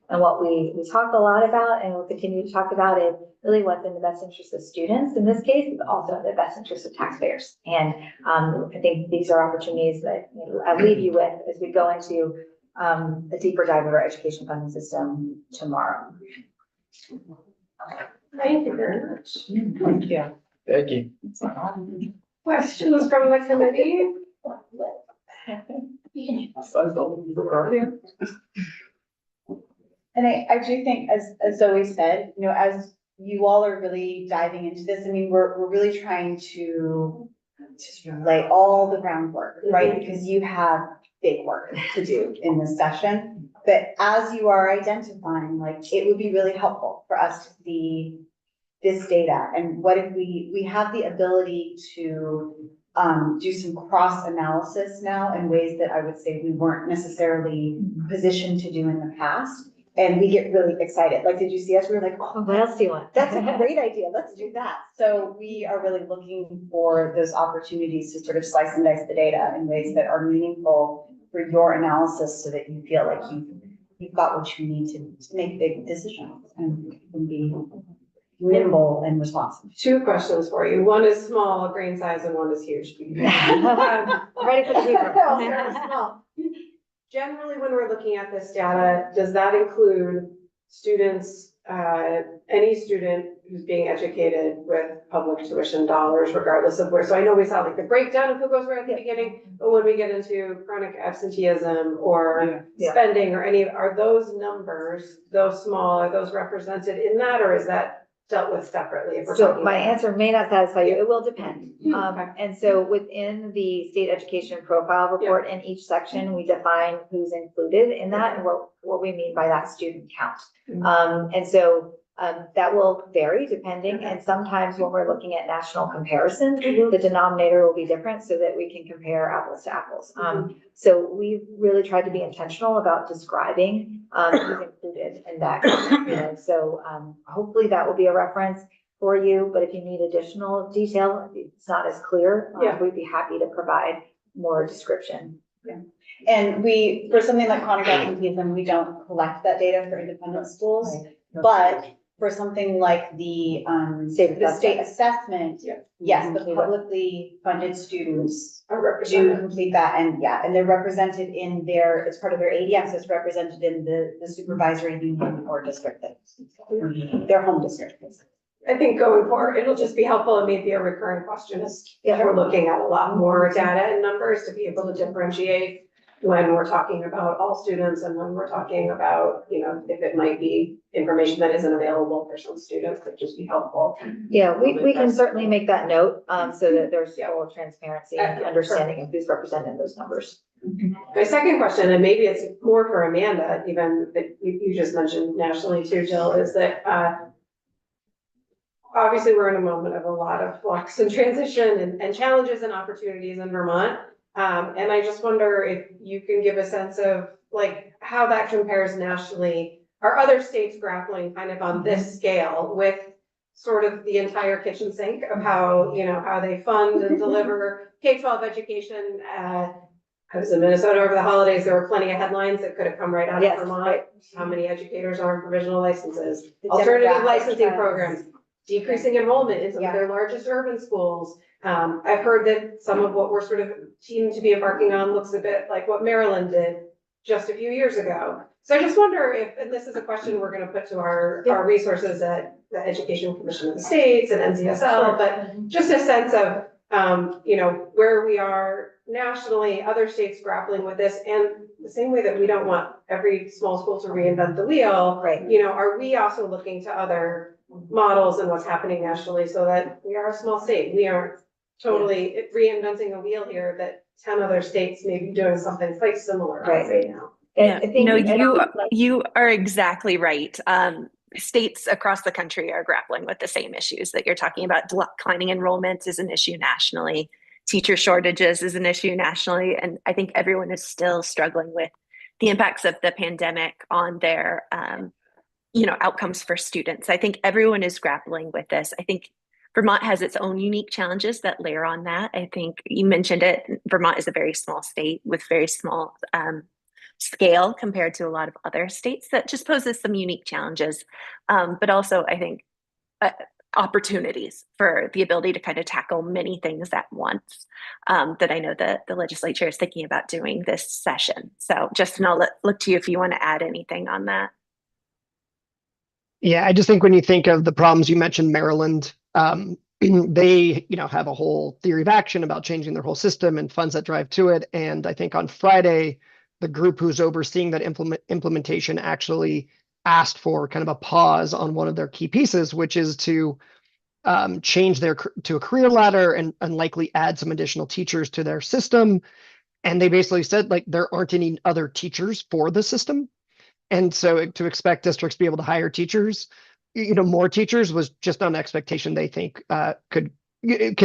And what we talked a lot about and we'll continue to talk about is really what's in the best interest of students in this case, but also in the best interest of taxpayers. And I think these are opportunities that I leave you with as we go into a deeper dive of our education funding system tomorrow. Thank you very much. Thank you. Thank you. Questions from the committee? And I do think, as Zoe said, as you all are really diving into this, I mean, we're really trying to just lay all the groundwork, right? Because you have big work to do in this session. But as you are identifying, it would be really helpful for us to see this data. And what if we have the ability to do some cross analysis now in ways that I would say we weren't necessarily positioned to do in the past. And we get really excited. Did you see us? We were like, oh, What else do you want? that's a great idea. Let's do that. So we are really looking for those opportunities to sort of slice and dice the data in ways that are meaningful for your analysis so that you feel like you've got what you need to make big decisions and be nimble and responsive. Two questions for you. One is small, grain size, and one is huge. Ready for the big one. I'll start with small. Generally, when we're looking at this data, does that include students, any student who's being educated with public tuition dollars, regardless of where? So I know we saw like the breakdown of who goes where at the beginning, but when we get into chronic absenteeism or Yeah. spending or are those numbers, those small, are those represented in that, or is that dealt with separately? If we're So talking my about- answer may not satisfy you. It will depend. Okay. And so within the state education profile report in each section, we define who's included in that and what we mean by that student count. And so that will vary depending, and sometimes when we're looking at national comparisons, the denominator will be different so that we can compare apples to apples. So we really tried to be intentional about describing who's included in that. So hopefully that will be a reference for you, but if you need additional detail, if it's not as clear, we'd be happy to provide more description. And for something like chronic absenteeism, we don't collect that data for independent schools, Right. but for something like the state assessment, yes, the publicly funded students Are do represented. complete that, and they're represented in it's part of their ADX, it's represented in the supervisory union or district, their home district. I think going forward, it'll just be helpful and maybe a recurring question is if we're looking at a lot more data and numbers to be able to differentiate when we're talking about all students and when we're talking about, if it might be information that isn't available for some students, it'd just be helpful. Yeah, we can certainly make that note, so that there's full transparency and Yeah, understanding of who's represented in those numbers. My second question, and maybe it's more for Amanda, even that you just mentioned nationally too, Jill, is that, obviously we're in a moment of a lot of flux and transition and challenges and opportunities in Vermont. And I just wonder if you can give a sense of like how that compares nationally. Are other states grappling kind of on this scale with sort of the entire kitchen sink of how, how they fund and deliver K-12 education? I was in Minnesota over the holidays. There were plenty of headlines that could have come right out of Yes, Vermont. right. How many educators are on provisional licenses, The alternative demographic licensing trends. programs, decreasing enrollment in some of their largest urban schools. I've heard that some of what we're sort of seem to be embarking on looks a bit like what Maryland did just a few years ago. So I just wonder if, and this is a question we're going to put to our resources at the Education Commission of the States and NCSL, but just a sense of, where we are nationally, other states grappling with this, and the same way that we don't want every small school to reinvent the wheel, Right. Are we also looking to other models and what's happening nationally so that we are a small state? We aren't totally reinventing a wheel here, that 10 other states may be doing something quite similar right now. And I think- No, you are exactly right. States across the country are grappling with the same issues that you're talking about. Declining enrollment is an issue nationally. Teacher shortages is an issue nationally. And I think everyone is still struggling with the impacts of the pandemic on their, outcomes for students. I think everyone is grappling with this. I think Vermont has its own unique challenges that layer on that. I think you mentioned it. Vermont is a very small state with very small scale compared to a lot of other states. That just poses some unique challenges. But also, I think, opportunities for the ability to kind of tackle many things at once that I know that the legislature is thinking about doing this session. So Justin, I'll look to you if you want to add anything on that. Yeah, I just think when you think of the problems, you mentioned Maryland, they, have a whole theory of action about changing their whole system and funds that drive to it. And I think on Friday, the group who's overseeing that implementation actually asked for kind of a pause on one of their key pieces, which is to change to a career ladder and likely add some additional teachers to their system. And they basically said, like, there aren't any other teachers for the system. And so to expect districts to be able to hire teachers, more teachers was just not an expectation they think can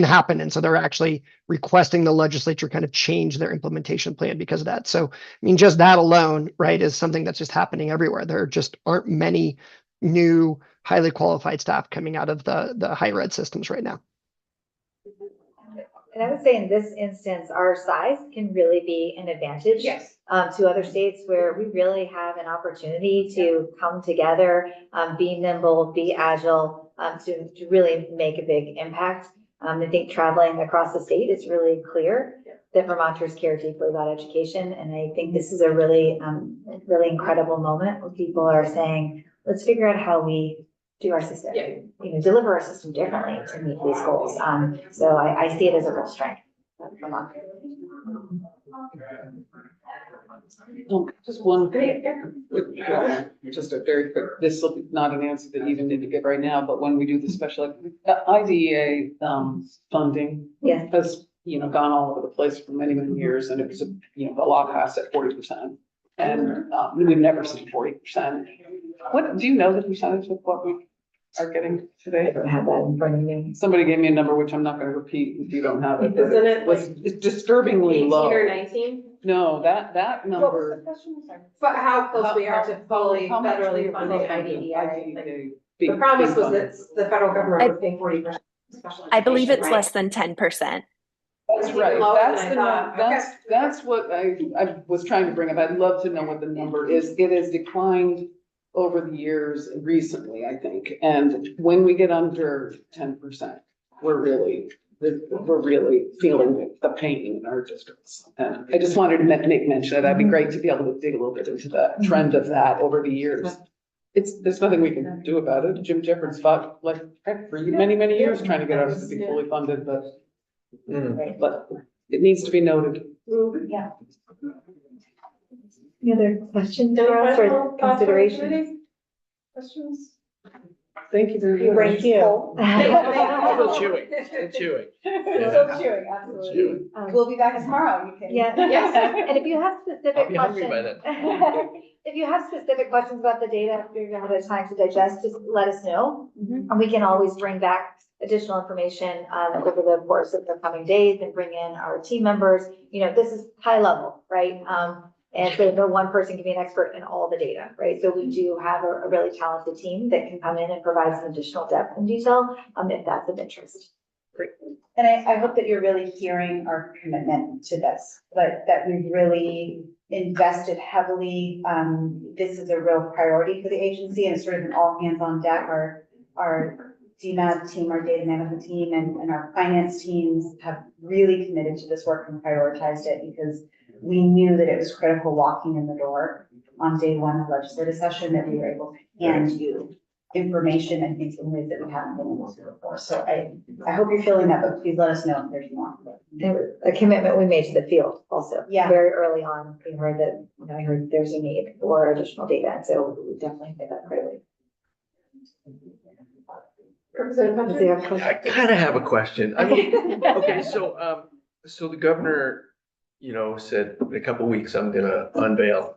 happen. And so they're actually requesting the legislature kind of change their implementation plan because of that. So, just that alone, right, is something that's just happening everywhere. There just aren't many new highly qualified staff coming out of the higher ed systems right now. And I would say in this instance, our size can really be an advantage. Yes. To other states where we really have an opportunity to come together, be nimble, be agile, to really make a big impact. I think traveling across the state, it's really clear that Vermonters care deeply about education. And I think this is a really, really incredible moment where people are saying, let's figure out how we do our system, deliver our system differently to meet these goals. So I see it as a real strength of Vermont. Just one, just a very quick, this will be not an answer that you even need to give right now, but when we do the special, IDEA, funding Yeah. has, gone all over the place for many, many years, and it was, the law passed at 40%. And, we've never seen 40%. What, do you know the percentage of what we are getting I today? don't have that in front of me. Somebody gave me a number, which I'm not gonna repeat if you don't have it. but Isn't it was like disturbingly 18 low. or 19? No, that What was the number. question? Sorry. But how close we are to fully How much federally we are funding funded IDEA. IDEA The big- promise big was funding. that the federal government would pay 40%. I believe it's right? less than 10%. That's Even right, lower that's than the, I thought. that's what I was trying to bring up, I'd love to know what the number is, it has declined over the years recently, I think, and when we get under 10%, we're really feeling the pain in our districts. And I just wanted to make mention of that, it'd be great to be able to dig a little bit into the trend of that over the years. There's nothing we can do about it, Jim Jeffords fought like heck for many, many years trying to get ours to be fully funded, but it needs to be noted. Yeah. Any other questions Any for us questions? or consideration? Committee? Questions? Thank you very much. Brain full. Still chewing. Still chewing, absolutely. We'll be back tomorrow. You can. Yeah, yes, and if you have I'll specific be hungry questions. by then. If you have specific questions about the data, if you're gonna have time to digest, just let us know. And we can always bring back additional information, over the course of the coming days and bring in our team members. This is high level, right? And so no one person can be an expert in all the data, right? So we do have a really talented team that can come in and provide some additional depth and detail, if that's of interest. And I hope that you're really hearing our commitment to this, but that we've really invested heavily. This is a real priority for the agency and it's sort of an all hands on deck. Our DMAD team, our data management team and our finance teams have really committed to this work and prioritized it because we knew that it was critical walking in the door on day one of legislative session that we were able to hand you information and things in ways that we haven't been able to before. So I hope you're feeling that, but please let us know if there's more. It was a commitment we made to the field also. Yeah. Very early on, we heard that, I heard there's a need for additional data, and so we definitely made that clearly. Representative Does he Hutchins? have a I question? kind of have a question. Okay, so the governor, said in a couple of weeks, I'm gonna unveil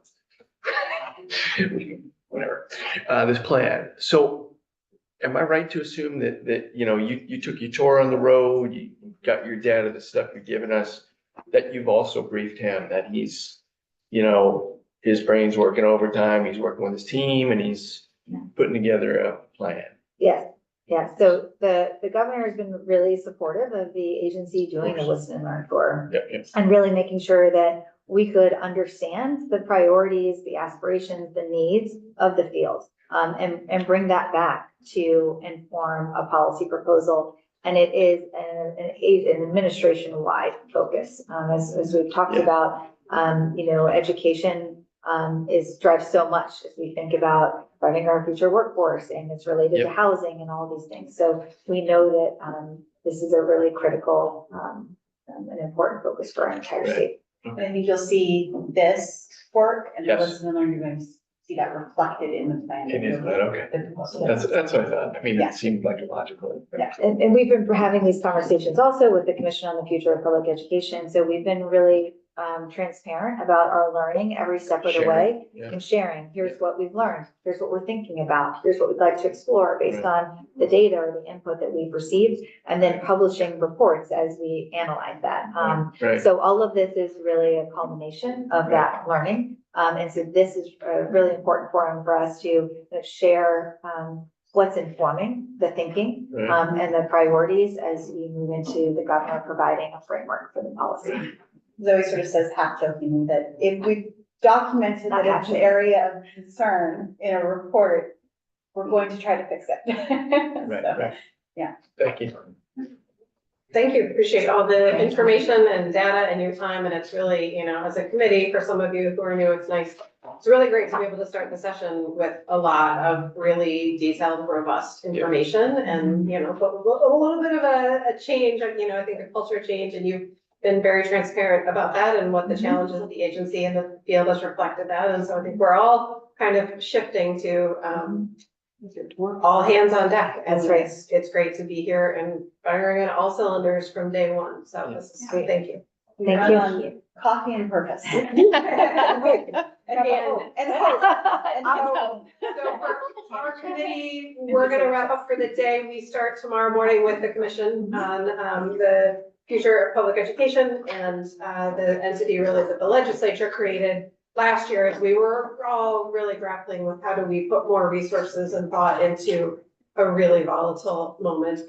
whatever, this plan. So am I right to assume that, you took your tour on the road, you got your data, the stuff you're giving us, that you've also briefed him that he's, his brain's working overtime, he's working with his team and he's putting together a plan? Yes, yeah. So the governor has been really supportive of the agency doing the listen and learn tour. Yeah. And really making sure that we could understand the priorities, the aspirations, the needs of the field, and bring that back to inform a policy proposal. And it is an administration-wide focus. As we've talked about, education drives so much as we think about driving our future workforce, and it's related to housing and all these things. So we know that this is a really critical and important focus for our entire state. And I think you'll see this work and the Yes. listen and learn, you're going to see that reflected in the plan. It is, okay. The proposal. That's what I thought. I mean, Yeah. it seemed like a logical. Yeah. And we've been having these conversations also with the Commission on the Future of Public Education. So we've been really transparent about our learning every step of the way and sharing. Here's what we've learned. Here's what we're thinking about. Here's what we'd like to explore based on the data or the input that we've received, and then publishing reports as we analyze that. Right. So all of this is really a culmination of that learning. And so this is a really important forum for us to share what's informing the thinking, Right. and the priorities as we move into the governor providing a framework for the policy. Zoe sort of says half jokingly that if we documented that it's an area of concern in a report, we're going to try to fix it. Right, So, right. yeah. Thank you. Thank you. Appreciate all the information and data and your time. And it's really, as a committee, for some of you who are new, it's nice. It's really great to be able to start the session with a lot of really detailed, robust information and, but a little bit of a change, I think a culture change, and you've been very transparent about that and what the challenges of the agency and the field has reflected that. And so I think we're all kind of shifting to, all hands on deck. And That's right. It's great to be here and firing on all cylinders from day one. So this is great. Thank you. Thank you. Coffee and purpose. And hope. So for our committee, we're gonna wrap up for the day. We start tomorrow morning with the commission on the future of public education and the entity really that the legislature created last year, as we were all really grappling with how do we put more resources and thought into a really volatile moment of